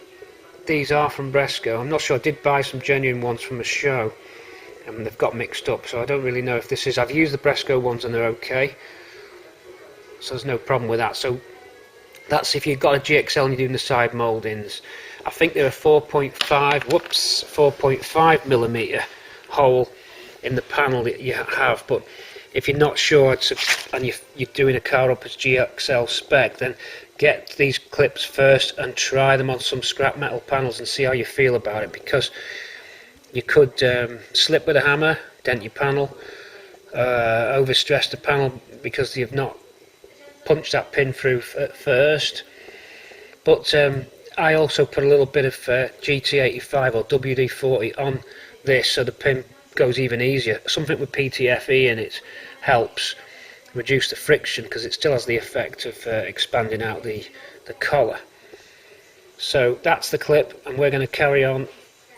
these are from Resto. I'm not sure. I did buy some genuine ones from a show and they've got mixed up, so I don't really know if this is. I've used the Resto ones and they're okay, so there's no problem with that. So that's if you've got a GXL and you're doing the side mouldings. I think they're a 4.5 millimeter hole in the panel that you have, but if you're not sure and you're doing a car up as GXL spec, then get these clips first and try them on some scrap metal panels and see how you feel about it, because you could slip with a hammer, dent your panel, overstress the panel because you've not punched that pin through at first. But I also put a little bit of GT85 or WD-40 on this so the pin goes even easier. Something with PTFE in it helps reduce the friction, because it still has the effect of expanding out the collar. So that's the clip, and we're going to carry on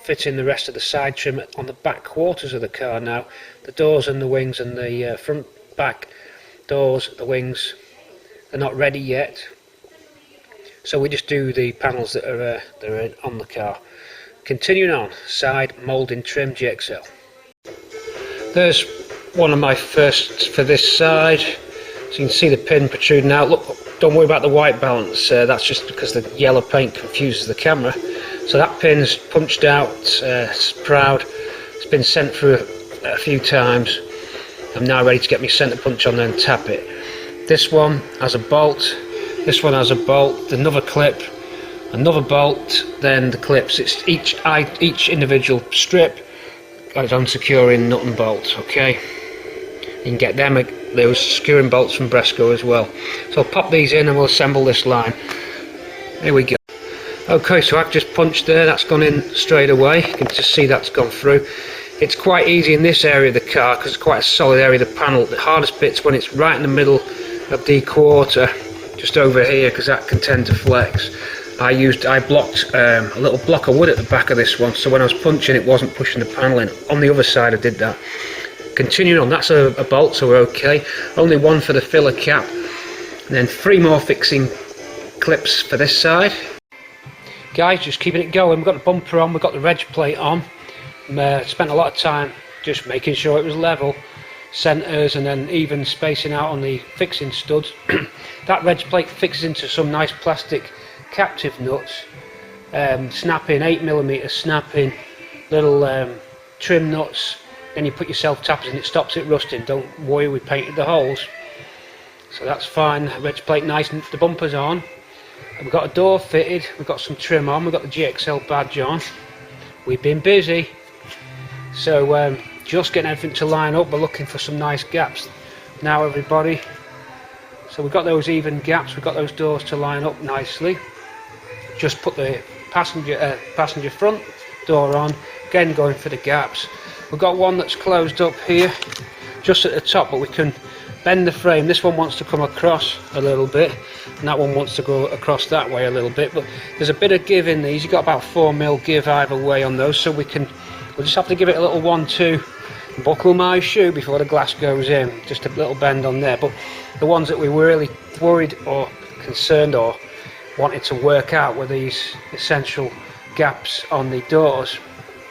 fitting the rest of the side trim on the back quarters of the car now. The doors and the wings and the front back doors, the wings, they're not ready yet. So we just do the panels that are on the car. Continuing on, side moulding trim GXL. There's one of my firsts for this side. So you can see the pin protruding out. Look, don't worry about the white balance. That's just because the yellow paint confuses the camera. So that pin's punched out, it's proud. It's been sent through a few times. I'm now ready to get my centre punch on there and tap it. This one has a bolt. This one has a bolt, another clip, another bolt, then the clips. It's each individual strip goes on securing nut and bolt. Okay, you can get them, those securing bolts from Resto as well. So I'll pop these in and we'll assemble this line. Here we go. Okay, so I've just punched there, that's gone in straight away. You can just see that's gone through. It's quite easy in this area of the car because it's quite a solid area of the panel. The hardest bit's when it's right in the middle of the quarter, just over here, because that can tend to flex. I blocked a little block of wood at the back of this one, so when I was punching it wasn't pushing the panel in. On the other side I did that. Continuing on, that's a bolt, so we're okay. Only one for the filler cap, and then 3 more fixing clips for this side. Guys, just keeping it going. We've got the bumper on, we've got the reg plate on. Spent a lot of time just making sure it was level, centres, and then even spacing out on the fixing studs. That reg plate fixes into some nice plastic captive nuts, snapping 8mm snapping little trim nuts. Then you put your self tappers and it stops it rusting. Don't worry, we painted the holes, so that's fine. Reg plate nice, and the bumper's on. We've got a door fitted, we've got some trim on, we've got the GXL badge on. We've been busy, so just getting everything to line up. We're looking for some nice gaps now, everybody. So we've got those even gaps, we've got those doors to line up nicely. Just put the passenger front door on, again going for the gaps. We've got one that's closed up here, just at the top, but we can bend the frame. This one wants to come across a little bit, and that one wants to go across that way a little bit, but there's a bit of give in these. You've got about 4mm give either way on those, so we'll just have to give it a little 1-2, buckle my shoe before the glass goes in. Just a little bend on there. But the ones that we were really worried or concerned or wanted to work out were these essential gaps on the doors,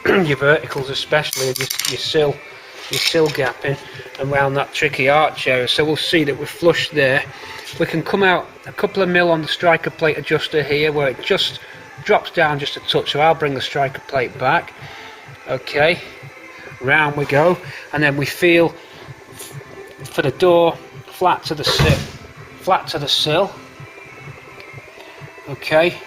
your verticals especially, and your sill gapping around that tricky arch area. So we'll see that we're flush there. We can come out a couple of mil on the striker plate adjuster here, where it just drops down just a touch, so I'll bring the striker plate back. Okay, round we go, and then we feel for the door flat to the sill. Okay,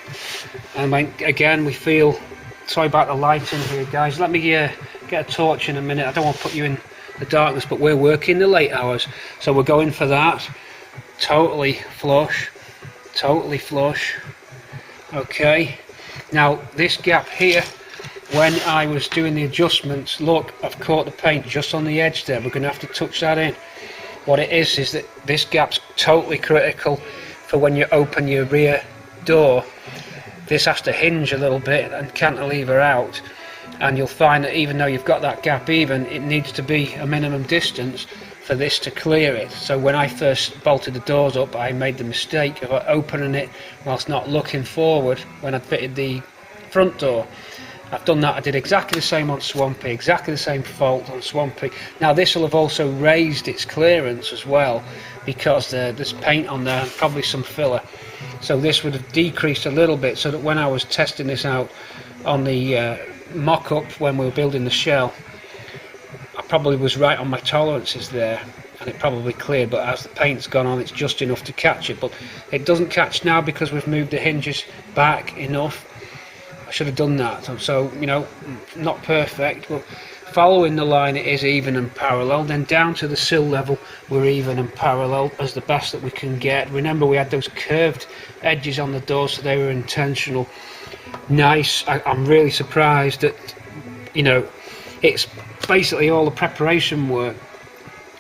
and again we feel, sorry about the lighting here guys, let me get a torch in a minute. I don't want to put you in the darkness, but we're working the late hours, so we're going for that. Totally flush. Okay, now this gap here, when I was doing the adjustments, look, I've caught the paint just on the edge there. We're going to have to touch that in. What it is that this gap's totally critical for when you open your rear door. This has to hinge a little bit and cantilever out, and you'll find that even though you've got that gap even, it needs to be a minimum distance for this to clear it. So when I first bolted the doors up, I made the mistake of opening it whilst not looking forward when I fitted the front door. I've done that. I did exactly the same on Swampy, exactly the same fault on Swampy. Now this will have also raised its clearance as well, because there's paint on there and probably some filler. So this would have decreased a little bit, so that when I was testing this out on the mock-up when we were building the shell, I probably was right on my tolerances there and it probably cleared, but as the paint's gone on it's just enough to catch it, but it doesn't catch now because we've moved the hinges back enough. I should have done that, so you know, not perfect, but following the line it is even and parallel. Then down to the sill level we're even and parallel as the best that we can get. Remember, we had those curved edges on the doors, so they were intentional. Nice. I'm really surprised that, you know, it's basically all the preparation work.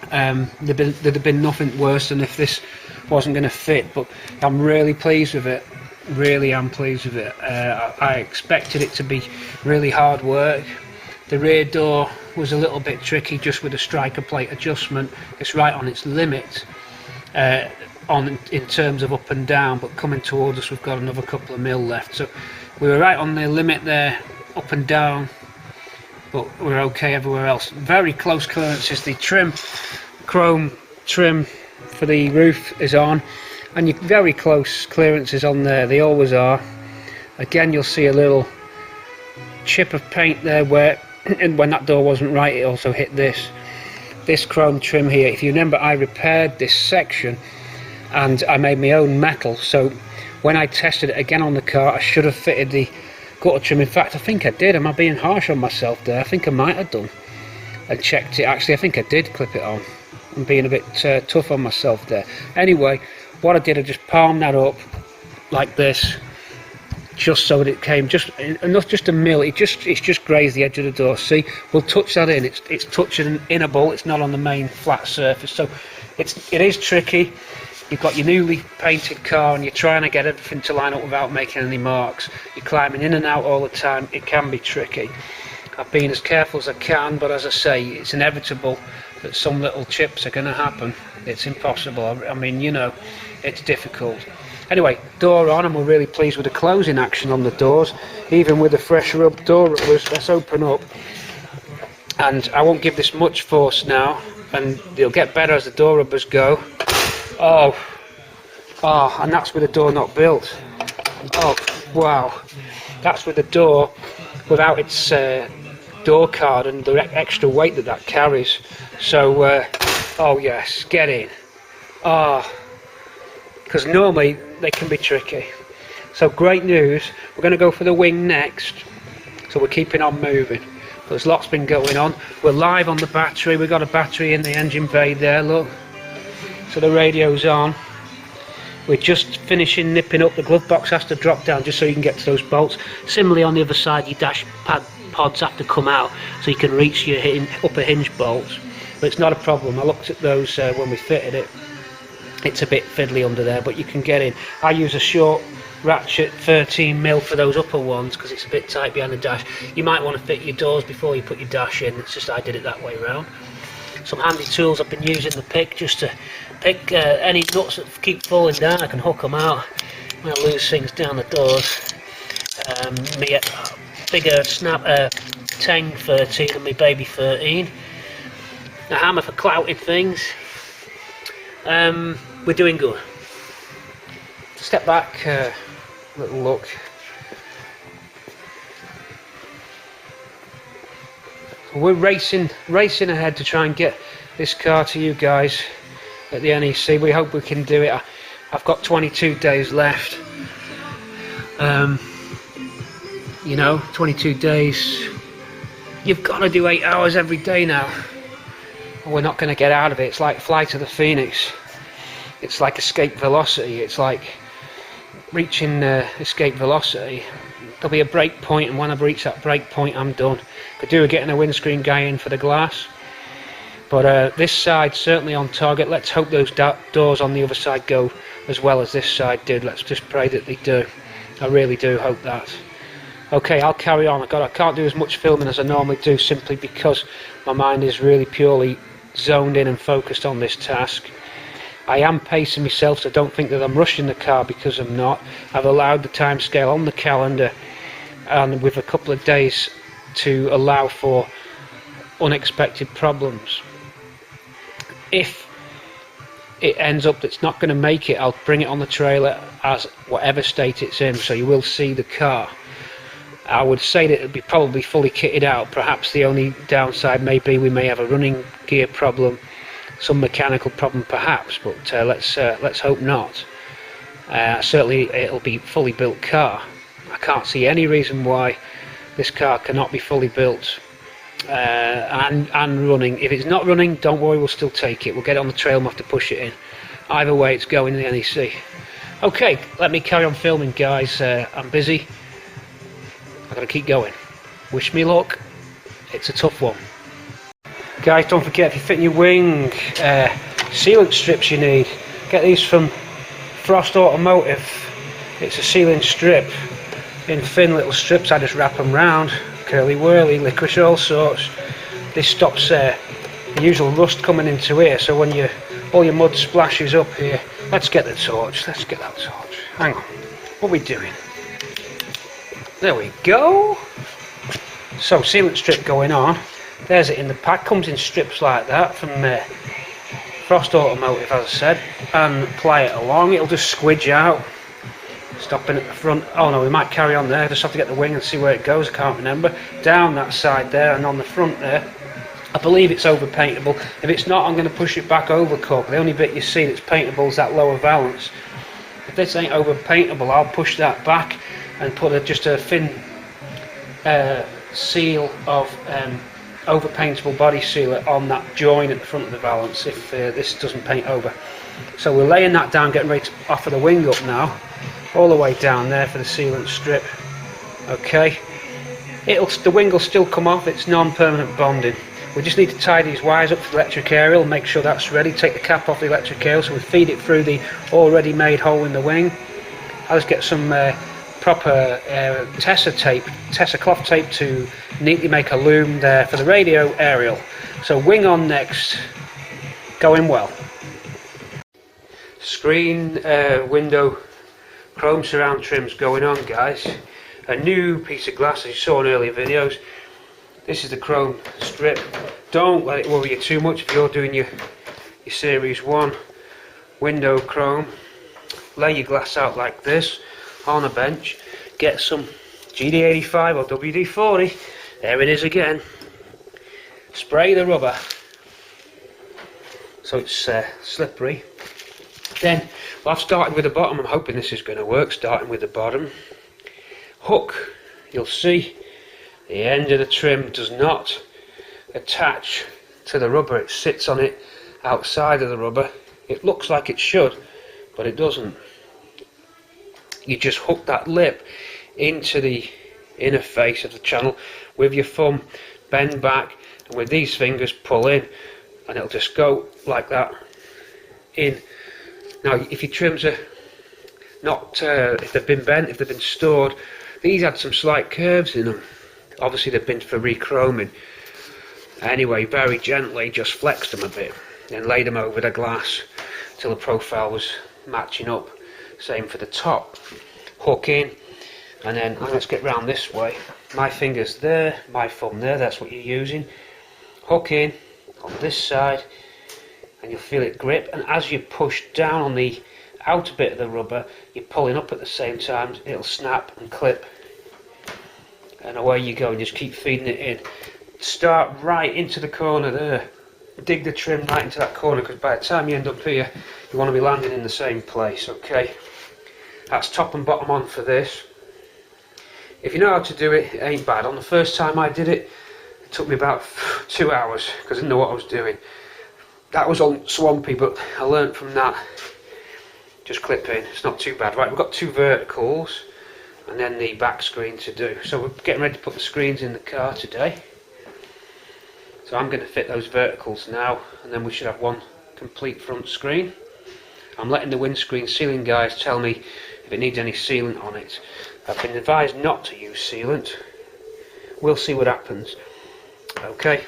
There'd have been nothing worse than if this wasn't going to fit, but I'm really pleased with it. Really am pleased with it. I expected it to be really hard work. The rear door was a little bit tricky just with the striker plate adjustment. It's right on its limit in terms of up and down, but coming towards us we've got another couple of mil left, so we were right on the limit there, up and down, but we're okay everywhere else. Very close clearances. The chrome trim for the roof is on, and your very close clearances on there, they always are. Again, you'll see a little chip of paint there where, and when that door wasn't right, it also hit this chrome trim here. If you remember, I repaired this section and I made my own metal, so when I tested it again on the car, I should have fitted the gutter trim. In fact, I think I did. Am I being harsh on myself there? I think I might have done, and checked it. Actually, I think I did clip it on. I'm being a bit tough on myself there. Anyway, what I did, I just palmed that up like this, just so that it came just enough, just a mil. It's just grazed the edge of the door. See, we'll touch that in. It's touching an inner bolt. It's not on the main flat surface, so it is tricky. You've got your newly painted car and you're trying to get everything to line up without making any marks. You're climbing in and out all the time. It can be tricky. I've been as careful as I can, but as I say, it's inevitable that some little chips are going to happen. It's impossible. I mean, you know, it's difficult. Anyway, door on, and we're really pleased with the closing action on the doors, even with the fresh rub door rubbers. Let's open up, and I won't give this much force now, and they'll get better as the door rubbers go. Oh, and that's with the door not built. Oh, wow. That's with the door without its door card and the extra weight that carries. So, oh yes, get in. Because normally they can be tricky. So great news. We're going to go for the wing next. So we're keeping on moving. There's lots been going on. We're live on the battery. We've got a battery in the engine bay there, look. So the radio's on. We're just finishing nipping up. The glove box has to drop down just so you can get to those bolts. Similarly on the other side, your dash pad pods have to come out so you can reach your upper hinge bolts. But it's not a problem. I looked at those when we fitted it. It's a bit fiddly under there, but you can get in. I use a short ratchet 13mm for those upper ones because it's a bit tight behind the dash. You might want to fit your doors before you put your dash in. It's just I did it that way around. Some handy tools. I've been using the pick just to pick any nuts that keep falling down. I can hook them out when I lose things down the doors. My bigger snap Tang 13 and my baby 13. A hammer for clouting things. We're doing good. Step back, little look. We're racing ahead to try and get this car to you guys at the NEC. We hope we can do it. I've got 22 days left. You know, 22 days. You've got to do 8 hours every day now. We're not going to get out of it. It's like Flight of the Phoenix. It's like escape velocity. It's like reaching escape velocity. There'll be a break point, and when I've reached that break point, I'm done. Could do with getting a windscreen guy in for the glass. But this side certainly on target. Let's hope those doors on the other side go as well as this side did. Let's just pray that they do. I really do hope that. Okay, I'll carry on. I can't do as much filming as I normally do simply because my mind is really purely zoned in and focused on this task. I am pacing myself, so don't think that I'm rushing the car, because I'm not. I've allowed the time scale on the calendar and with a couple of days to allow for unexpected problems. If it ends up that's not going to make it, I'll bring it on the trailer as whatever state it's in, so you will see the car. I would say that it'll be probably fully kitted out. Perhaps the only downside may be we may have a running gear problem, some mechanical problem perhaps, but let's hope not. Certainly it'll be fully built car. I can't see any reason why this car cannot be fully built and running. If it's not running, don't worry, we'll still take it. We'll get it on the trail and we'll have to push it in. Either way, it's going in the NEC. Okay, let me carry on filming, guys. I'm busy. I've got to keep going. Wish me luck. It's a tough one. Guys, don't forget, if you're fitting your wing, sealant strips you need, get these from Frost Automotive. It's a sealing strip in thin little strips. I just wrap them round, curly whirly, licorice, all sorts. This stops the usual rust coming into here, so when all your mud splashes up here. Let's get the torch, let's get that torch. Hang on, what are we doing? There we go. So sealant strip going on. There's it in the pack, comes in strips like that from Frost Automotive, as I said, and apply it along. It'll just squidge out, stopping at the front. Oh no, we might carry on there, just have to get the wing and see where it goes. I can't remember. Down that side there, and on the front there, I believe it's over paintable. If it's not, I'm going to push it back over cork. The only bit you see that's paintable is that lower valance. If this ain't over paintable, I'll push that back and put just a thin seal of over paintable body sealer on that join at the front of the valance if this doesn't paint over. So we're laying that down, getting ready to offer the wing up now, all the way down there for the sealant strip. Okay, the wing will still come off. It's non-permanent bonding. We just need to tie these wires up for the electric aerial, make sure that's ready, take the cap off the electric aerial, so we feed it through the already made hole in the wing. I'll just get some proper Tessa cloth tape to neatly make a loom there for the radio aerial. So wing on next, going well. Screen, window, chrome surround trims going on, guys. A new piece of glass, as you saw in earlier videos. This is the chrome strip. Don't let it worry you too much if you're doing your series 1 window chrome. Lay your glass out like this on a bench. Get some GD85 or WD-40. There it is again. Spray the rubber so it's slippery. Then, well, I've started with the bottom. I'm hoping this is going to work. Starting with the bottom. Hook. You'll see the end of the trim does not attach to the rubber. It sits on it outside of the rubber. It looks like it should, but it doesn't. You just hook that lip into the inner face of the channel with your thumb, bend back, and with these fingers pull in, and it'll just go like that in. Now if your trims are not, if they've been bent, if they've been stored, these had some slight curves in them. Obviously they've been for re-chroming. Anyway, very gently just flexed them a bit, then laid them over the glass till the profile was matching up. Same for the top. Hook in, and then let's get round this way. My fingers there, my thumb there, that's what you're using. Hook in on this side, and you'll feel it grip, and as you push down on the outer bit of the rubber, you're pulling up at the same time, it'll snap and clip. And away you go, and just keep feeding it in. Start right into the corner there. Dig the trim right into that corner, because by the time you end up here, you want to be landing in the same place, okay? That's top and bottom on for this. If you know how to do it, it ain't bad. On the first time I did it, it took me about 2 hours, because I didn't know what I was doing. That was on swampy, but I learnt from that. Just clip in, it's not too bad. Right, we've got 2 verticals, and then the back screen to do. So we're getting ready to put the screens in the car today. So I'm going to fit those verticals now, and then we should have one complete front screen. I'm letting the windscreen sealing guys tell me if it needs any sealant on it. I've been advised not to use sealant. We'll see what happens. Okay,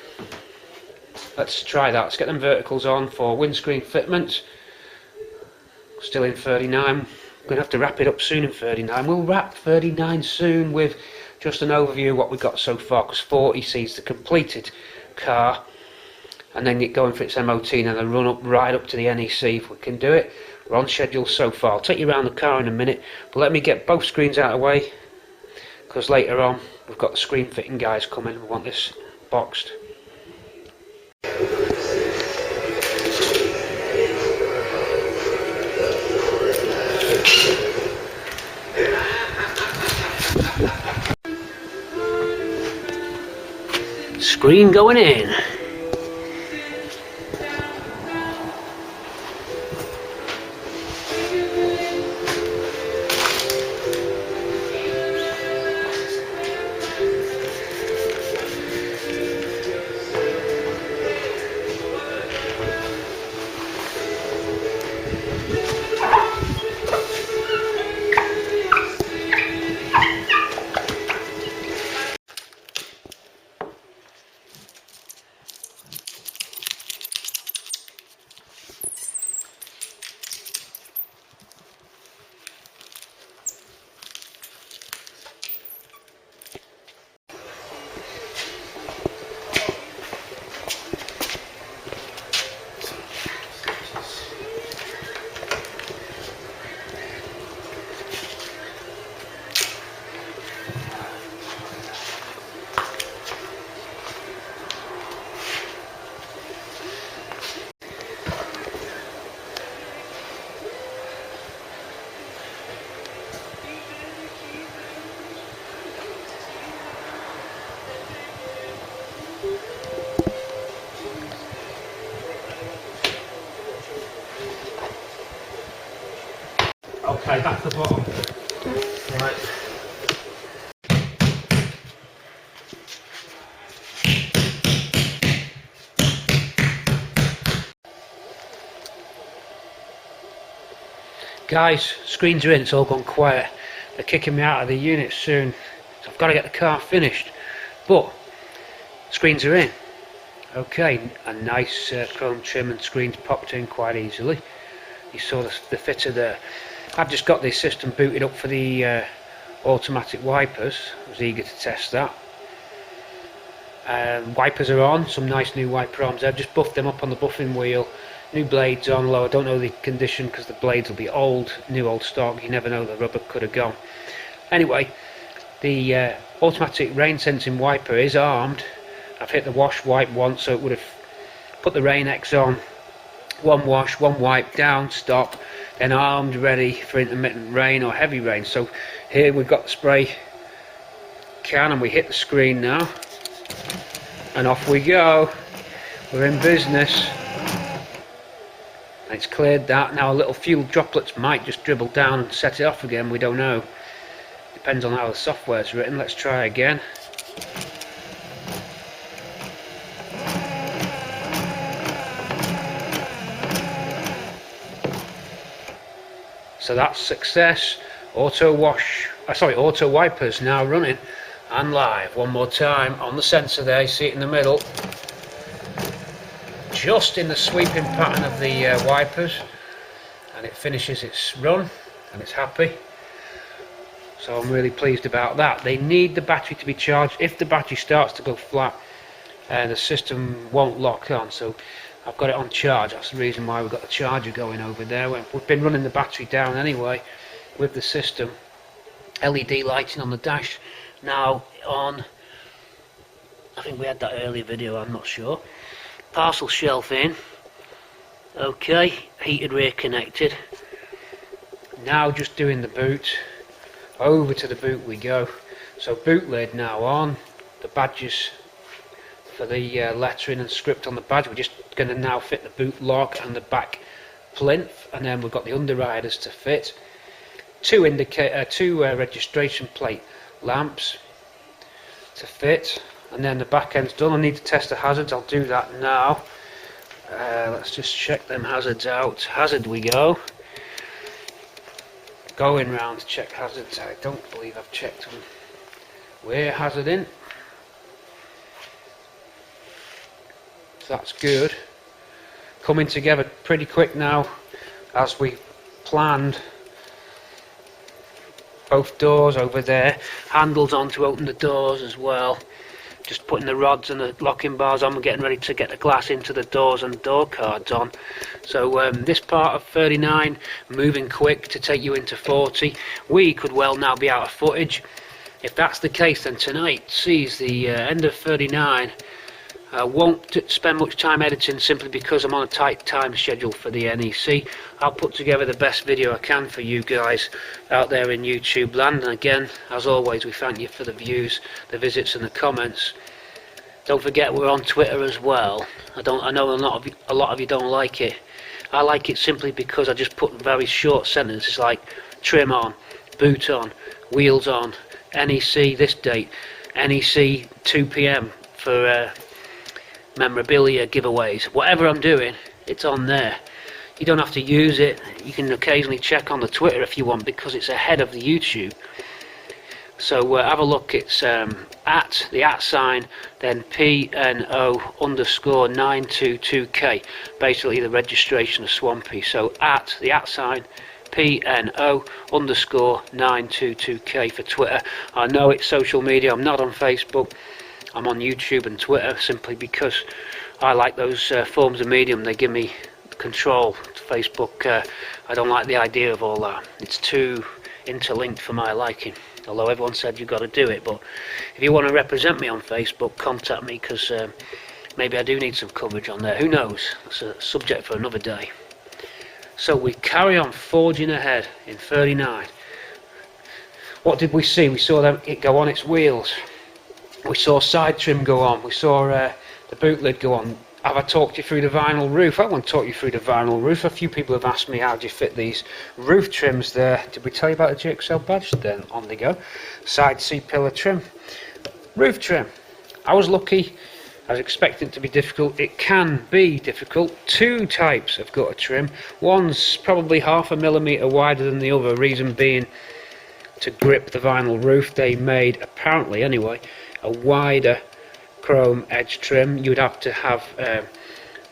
let's try that. Let's get them verticals on for windscreen fitment. Still in 39. I'm going to have to wrap it up soon in 39. We'll wrap 39 soon with just an overview of what we've got so far, because 40 sees the completed car, and then get going for its MOT, and then run up right up to the NEC if we can do it. We're on schedule so far. I'll take you around the car in a minute, but let me get both screens out of the way, because later on we've got the screen fitting guys coming. We want this boxed. screen going in. Okay, that's the bottom. Right. Guys, screens are in, it's all gone quiet. They're kicking me out of the unit soon, so I've got to get the car finished. But, screens are in. Okay, a nice chrome trim and screens popped in quite easily. You saw the fitter there. I've just got the system booted up for the automatic wipers. I was eager to test that. Wipers are on, some nice new wiper arms. I've just buffed them up on the buffing wheel. New blades on, although I don't know the condition because the blades will be old, new old stock. You never know, the rubber could have gone. Anyway, the automatic rain sensing wiper is armed. I've hit the wash wipe once, so it would have put the rain X on. One wash, one wipe, down, stop, then armed, ready for intermittent rain or heavy rain. So here we've got the spray can and we hit the screen now. And off we go. We're in business. It's cleared that. Now a little fuel droplets might just dribble down and set it off again, we don't know. Depends on how the software's written. Let's try again. So that's success. Auto wipers now running and live. One more time on the sensor there, you see it in the middle. Just in the sweeping pattern of the wipers, and it finishes its run and it's happy. So I'm really pleased about that. They need the battery to be charged. If the battery starts to go flat, the system won't lock on. So I've got it on charge. That's the reason why we've got the charger going over there. We've been running the battery down anyway with the system. LED lighting on the dash now on. I think we had that earlier video, I'm not sure. Parcel shelf in. Okay, heated rear connected. Now just doing the boot. Over to the boot we go. So boot lid now on. The badges for the lettering and script on the badge. We're just going to now fit the boot lock and the back plinth, and then we've got the underriders to fit. Two registration plate lamps to fit, and then the back end's done. I need to test the hazards. I'll do that now. Let's just check them hazards out. Hazard we go. Going round to check hazards. I don't believe I've checked them. We're hazarding. So that's good. Coming together pretty quick now, as we planned. Both doors over there, handles on to open the doors as well. Just putting the rods and the locking bars on. We're getting ready to get the glass into the doors and door cards on. So this part of 39 moving quick to take you into 40. We could well now be out of footage. If that's the case, then tonight sees the end of 39. I won't spend much time editing simply because I'm on a tight time schedule for the NEC. I'll put together the best video I can for you guys out there in YouTube land. And again, as always, we thank you for the views, the visits and the comments. Don't forget we're on Twitter as well. I know a lot of you don't like it. I like it simply because I just put very short sentences like trim on, boot on, wheels on, NEC this date, NEC 2 PM for memorabilia giveaways. Whatever I'm doing, it's on there. You don't have to use it. You can occasionally check on the Twitter if you want, because it's ahead of the YouTube. So have a look. It's at the @ then PNO_922K, basically the registration of Swampy. So at the @ PNO_922K for Twitter. I know it's social media. I'm not on Facebook. I'm on YouTube and Twitter simply because I like those forms of medium. They give me control. Facebook, I don't like the idea of all that. It's too interlinked for my liking. Although everyone said you've got to do it, but if you want to represent me on Facebook, contact me, because maybe I do need some coverage on there. Who knows? It's a subject for another day. So we carry on forging ahead in 39. What did we see? We saw it go on its wheels. We saw side trim go on. We saw the boot lid go on. Have I talked you through the vinyl roof? I won't talk you through the vinyl roof. A few people have asked me how do you fit these roof trims there. Did we tell you about the GXL badge? Then on they go. Side C-pillar trim. Roof trim. I was lucky. I was expecting it to be difficult. It can be difficult. Two types of gutter trim. One's probably 0.5 millimeter wider than the other. Reason being to grip the vinyl roof. They made, apparently anyway, a wider chrome edge trim. You'd have to have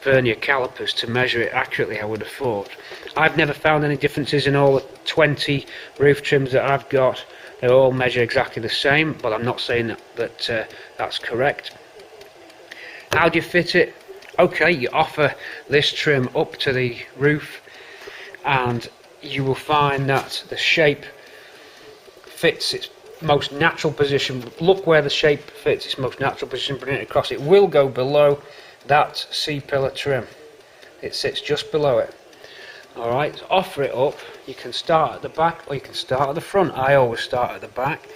vernier calipers to measure it accurately, I would have thought. I've never found any differences in all the 20 roof trims that I've got. They all measure exactly the same, but I'm not saying that that's correct. How do you fit it? Okay, you offer this trim up to the roof and you will find that the shape fits its most natural position. Look where the shape fits its most natural position, bring it across. It will go below that C-pillar trim. It sits just below it. Alright, so offer it up. You can start at the back or you can start at the front. I always start at the back.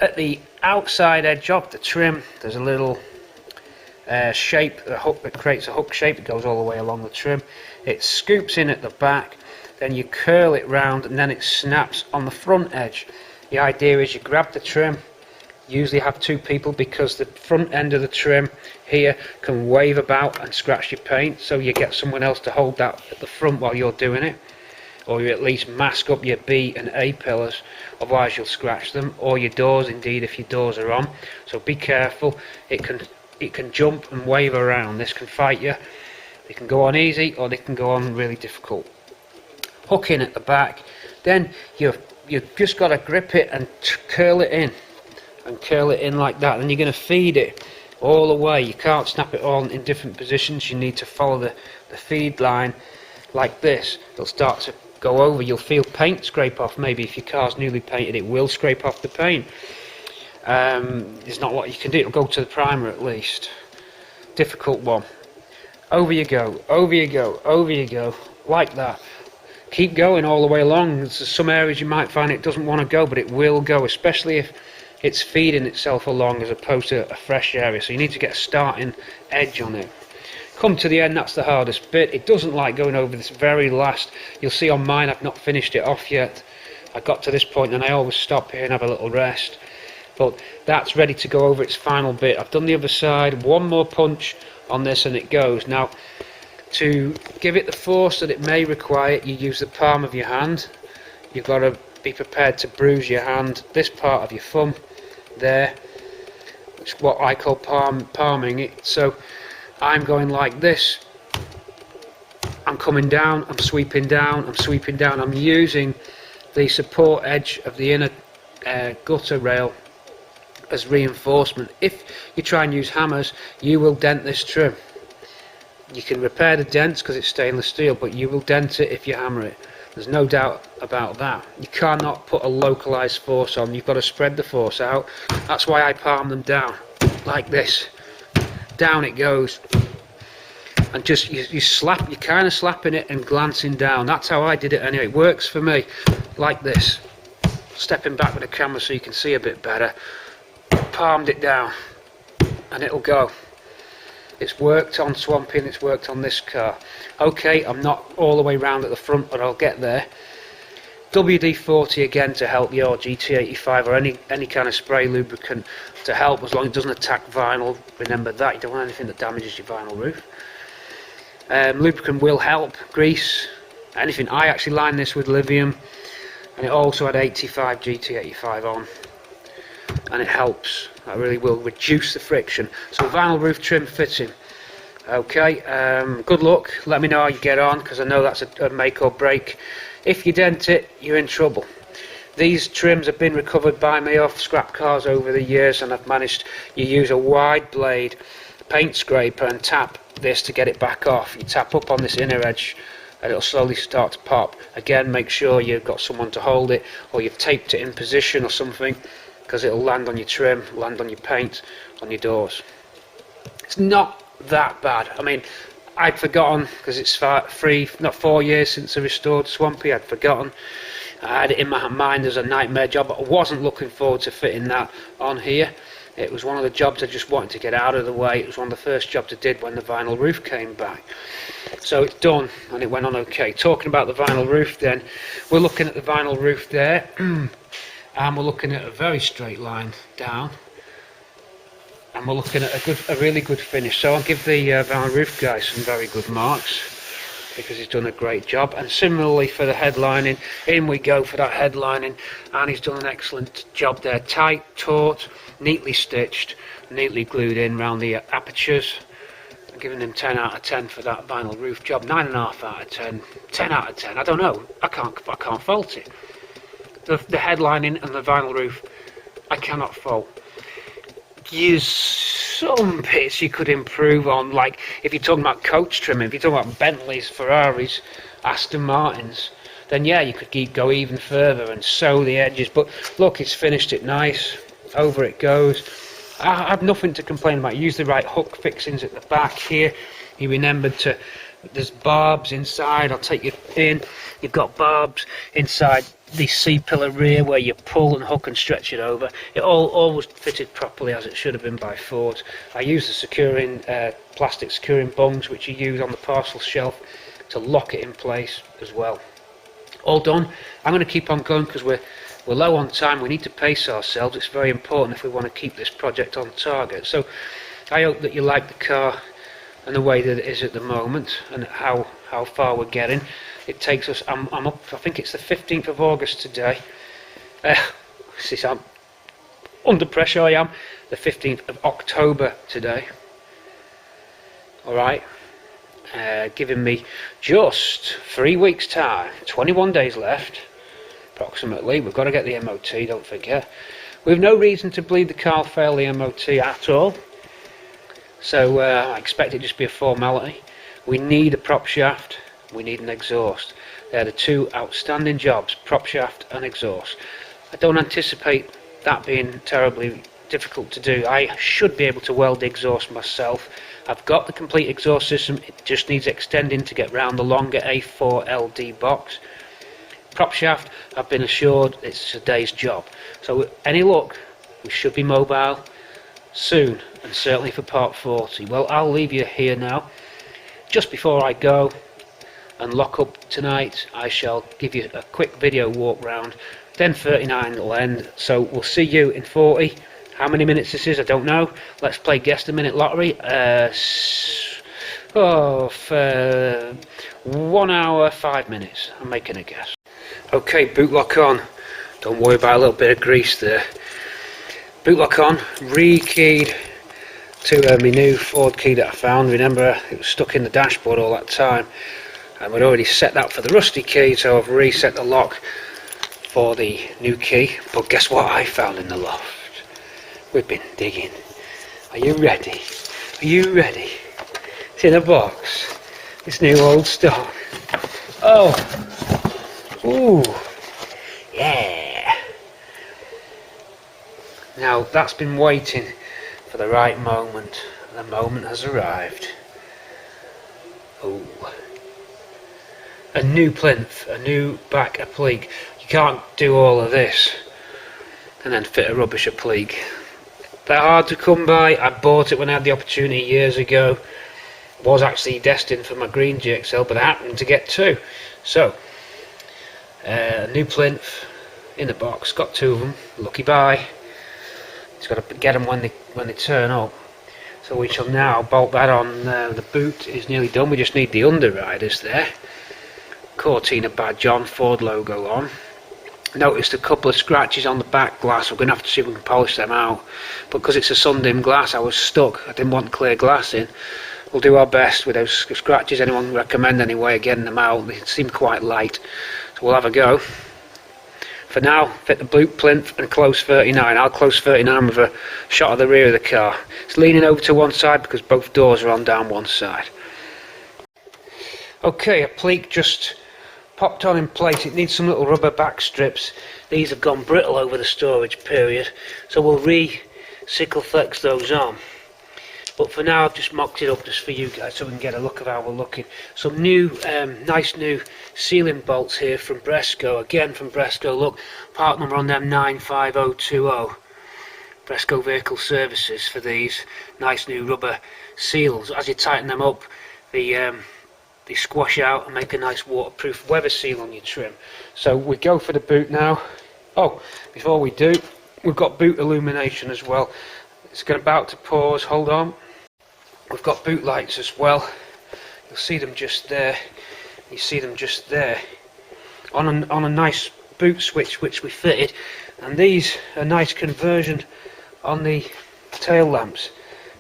At the outside edge of the trim, there's a little shape, a hook that creates a hook shape. It goes all the way along the trim. It scoops in at the back, then you curl it round and then it snaps on the front edge. The idea is you grab the trim, usually have two people because the front end of the trim here can wave about and scratch your paint, so you get someone else to hold that at the front while you're doing it, or you at least mask up your B and A pillars, otherwise you'll scratch them, or your doors indeed if your doors are on. So be careful. It can jump and wave around. This can fight you. They can go on easy or they can go on really difficult. Hook in at the back, then you've just got to grip it and curl it in like that. Then you're going to feed it all the way. You can't snap it on in different positions. You need to follow the feed line like this. It'll start to go over. You'll feel paint scrape off. Maybe if your car's newly painted, it will scrape off the paint. It's not what you can do. It'll go to the primer at least. Difficult one. Over you go, over you go, over you go, like that. Keep going all the way along. There's some areas you might find it doesn't want to go, but it will go, especially if it's feeding itself along as opposed to a fresh area. So you need to get a starting edge on it. Come to the end, that's the hardest bit. It doesn't like going over this very last. You'll see on mine I've not finished it off yet. I got to this point and I always stop here and have a little rest. But that's ready to go over its final bit. I've done the other side, one more punch on this and it goes. Now, to give it the force that it may require, you use the palm of your hand. You've got to be prepared to bruise your hand. This part of your thumb there, which is what I call palming it. So I'm going like this. I'm coming down, I'm sweeping down, I'm sweeping down. I'm using the support edge of the inner gutter rail as reinforcement. If you try and use hammers, you will dent this trim. You can repair the dents because it's stainless steel, but you will dent it if you hammer it. There's no doubt about that. You cannot put a localized force on. You've got to spread the force out. That's why I palm them down like this. Down it goes, and just you slap. You're kind of slapping it and glancing down. That's how I did it anyway. It works for me. Like this. Stepping back with the camera so you can see a bit better. Palmed it down. and it'll go. It's worked on Swampy and it's worked on this car. Okay, I'm not all the way round at the front, but I'll get there. WD-40 again to help your GT85 or any kind of spray lubricant to help, as long as it doesn't attack vinyl. Remember that, you don't want anything that damages your vinyl roof. Lubricant will help, grease, anything. I actually lined this with lithium, and it also had 85 GT85 on, and it helps. That really will reduce the friction. So vinyl roof trim fitting. Okay, good luck. Let me know how you get on, because I know that's a make or break. If you dent it, you're in trouble. These trims have been recovered by me off scrap cars over the years, and I've managed. You use a wide blade paint scraper and tap this to get it back off. You tap up on this inner edge and it'll slowly start to pop. Again, make sure you've got someone to hold it, or you've taped it in position or something, because it'll land on your trim, land on your paint, on your doors. It's not that bad. I mean, I'd forgotten, because it's 4 years since I restored Swampy. I'd forgotten. I had it in my mind as a nightmare job, but I wasn't looking forward to fitting that on here. It was one of the jobs I just wanted to get out of the way. It was one of the first jobs I did when the vinyl roof came back. So it's done, and it went on okay. Talking about the vinyl roof then, we're looking at the vinyl roof there, and we're looking at a very straight line down. And we're looking at a really good finish. So I'll give the vinyl roof guy some very good marks, because he's done a great job. And similarly for the headlining, in we go for that headlining, and he's done an excellent job there. Tight, taut, neatly stitched, neatly glued in around the apertures. I'm giving him 10 out of 10 for that vinyl roof job. 9.5 out of 10, 10 out of 10. I don't know. I can't fault it. The headlining and the vinyl roof, I cannot fault. There's some bits you could improve on, like if you're talking about coach trimming, if you're talking about Bentleys, Ferraris, Aston Martins, then yeah, you could go even further and sew the edges. But look, it's finished it nice, over it goes. I have nothing to complain about. Use the right hook fixings at the back here. You remembered to, there's barbs inside, I'll take you in. You've got barbs inside the C-pillar rear where you pull and hook and stretch it over. It all was fitted properly as it should have been by Ford. I use the securing plastic securing bungs, which you use on the parcel shelf to lock it in place as well. All done. I'm going to keep on going because we're low on time. We need to pace ourselves. It's very important if we want to keep this project on target. So I hope that you like the car and the way that it is at the moment, and how far we're getting. It takes us, I'm up, I think it's the 15th of August today. I'm under pressure, I am. The 15th of October today. Alright. Giving me just 3 weeks time, 21 days left approximately. We've got to get the MOT, don't forget. We've no reason to believe the car will fail the MOT at all, so I expect it just be a formality. We need a prop shaft, we need an exhaust. They're the two outstanding jobs, prop shaft and exhaust. I don't anticipate that being terribly difficult to do. I should be able to weld the exhaust myself. I've got the complete exhaust system, it just needs extending to get round the longer A4 LD box. Prop shaft, I've been assured it's a day's job. So with any luck, we should be mobile soon, and certainly for part 40. Well, I'll leave you here now. Just before I go and lock up tonight, I shall give you a quick video walk round, then 39 will end. So we'll see you in 40. How many minutes this is, I don't know. Let's play guess the minute lottery. For 1 hour 5 minutes. I'm making a guess. Okay, boot lock on. Don't worry about a little bit of grease there. Boot lock on. Re-keyed to my new Ford key that I found. Remember, it was stuck in the dashboard all that time, and we'd already set that for the rusty key, so I've reset the lock for the new key. But guess what I found in the loft? We've been digging. Are you ready? Are you ready? It's in a box. It's new old Stalk. Oh, ooh, yeah. Now that's been waiting for the right moment. The moment has arrived. Oh, a new plinth, a new back applique. You can't do all of this and then fit a rubbish applique. They're hard to come by. I bought it when I had the opportunity years ago. Was actually destined for my green GXL, but I happened to get two. So, new plinth in the box. Got two of them. Lucky buy. Just got to get them when they turn up. So we shall now bolt that on. The boot is nearly done. We just need the underriders there. Cortina badge on, Ford logo on. Noticed a couple of scratches on the back glass. We're going to have to see if we can polish them out. But because it's a sun-dim glass, I was stuck. I didn't want clear glass in. We'll do our best with those scratches. Anyone recommend any way of getting them out? They seem quite light. So we'll have a go. For now, fit the boot plinth and close 39. I'll close 39 with a shot of the rear of the car. It's leaning over to one side because both doors are on down one side. Okay, a pleat just popped on in place. It needs some little rubber back strips. These have gone brittle over the storage period, so we'll re-sickle flex those on. But for now I've just mocked it up just for you guys so we can get a look of how we're looking. Some new, nice new sealing bolts here from Resto. Again from Resto, look, part number on them 95020. Resto Vehicle Services for these nice new rubber seals. As you tighten them up, they squash out and make a nice waterproof weather seal on your trim. So we go for the boot now. Oh, before we do, we've got boot illumination as well. It's about to pause, hold on. We've got boot lights as well. You'll see them just there. You see them just there. On a nice boot switch which we fitted. And these are nice conversion on the tail lamps.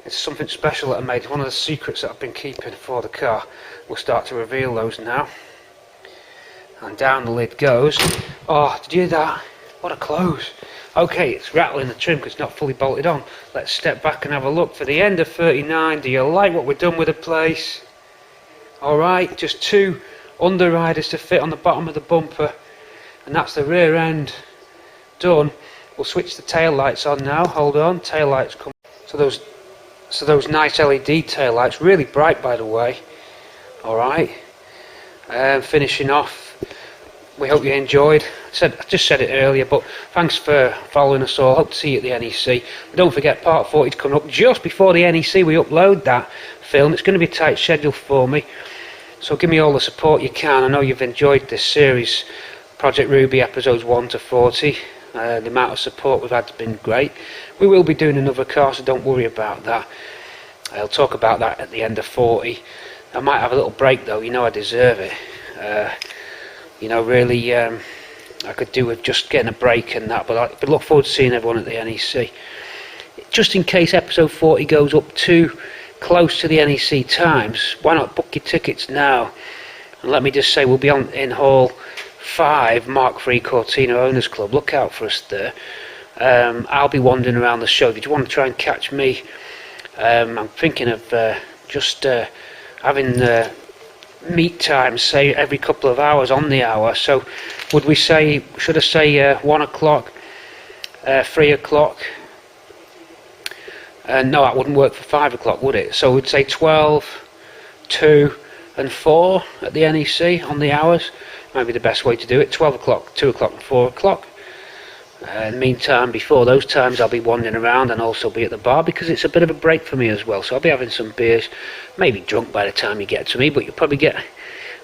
It's something special that I made. One of the secrets that I've been keeping for the car. We'll start to reveal those now. And down the lid goes. Oh, did you hear that? What a close. Okay, it's rattling the trim because it's not fully bolted on. Let's step back and have a look for the end of 39. Do you like what we've done with the place? Alright, just two underriders to fit on the bottom of the bumper. And that's the rear end done. We'll switch the tail lights on now. Hold on, tail lights come. So those nice LED tail lights, really bright by the way. Alright, finishing off. We hope you enjoyed. I just said it earlier, but thanks for following us all. Hope to see you at the NEC. But don't forget, part 40 is coming up just before the NEC. We upload that film. It's going to be a tight schedule for me, so give me all the support you can. I know you've enjoyed this series, Project Ruby episodes 1 to 40. The amount of support we've had has been great. We will be doing another car, so don't worry about that. I'll talk about that at the end of 40. I might have a little break though. You know I deserve it. You know, really, I could do with just getting a break and that, but I look forward to seeing everyone at the NEC. Just in case episode 40 goes up too close to the NEC times, why not book your tickets now? And let me just say, we'll be on in Hall 5, Mk3 Cortina Owners Club. Look out for us there. I'll be wandering around the show. Did you want to try and catch me? I'm thinking of just having meet times, say every couple of hours on the hour. So would we say, should I say 1 o'clock, 3 o'clock? No, that wouldn't work for 5 o'clock, would it? So we'd say 12, 2 and 4 at the NEC on the hours. Might be the best way to do it. 12 o'clock, 2 o'clock and 4 o'clock. In the meantime, before those times, I'll be wandering around and also be at the bar because it's a bit of a break for me as well. So I'll be having some beers, maybe drunk by the time you get to me, but you'll probably get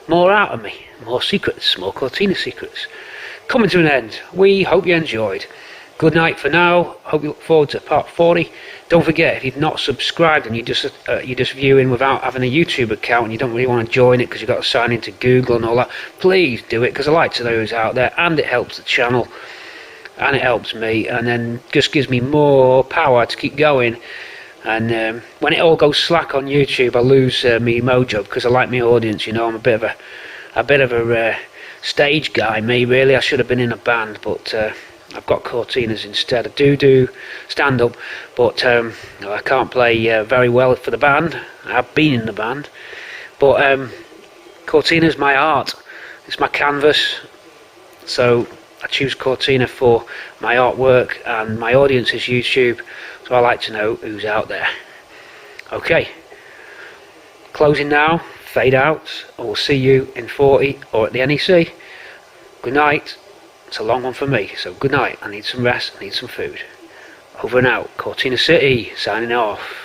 more out of me, more secrets, more Cortina secrets. Coming to an end. We hope you enjoyed. Good night for now. Hope you look forward to part 40. Don't forget, if you've not subscribed and you're just viewing without having a YouTube account and you don't really want to join it because you've got to sign into Google and all that, please do it because I like to know who's out there and it helps the channel. And it helps me, and then just gives me more power to keep going. And when it all goes slack on YouTube, I lose me mojo because I like my audience. You know, I'm a bit of a stage guy. Me really, I should have been in a band, but I've got Cortinas instead. I do stand up, but I can't play very well for the band. I've been in the band, but Cortina's my art. It's my canvas. So I choose Cortina for my artwork, and my audience is YouTube, so I like to know who's out there. Okay, closing now, fade out, and we'll see you in 40 or at the NEC. Good night. It's a long one for me, so good night. I need some rest, I need some food. Over and out. Cortina City, signing off.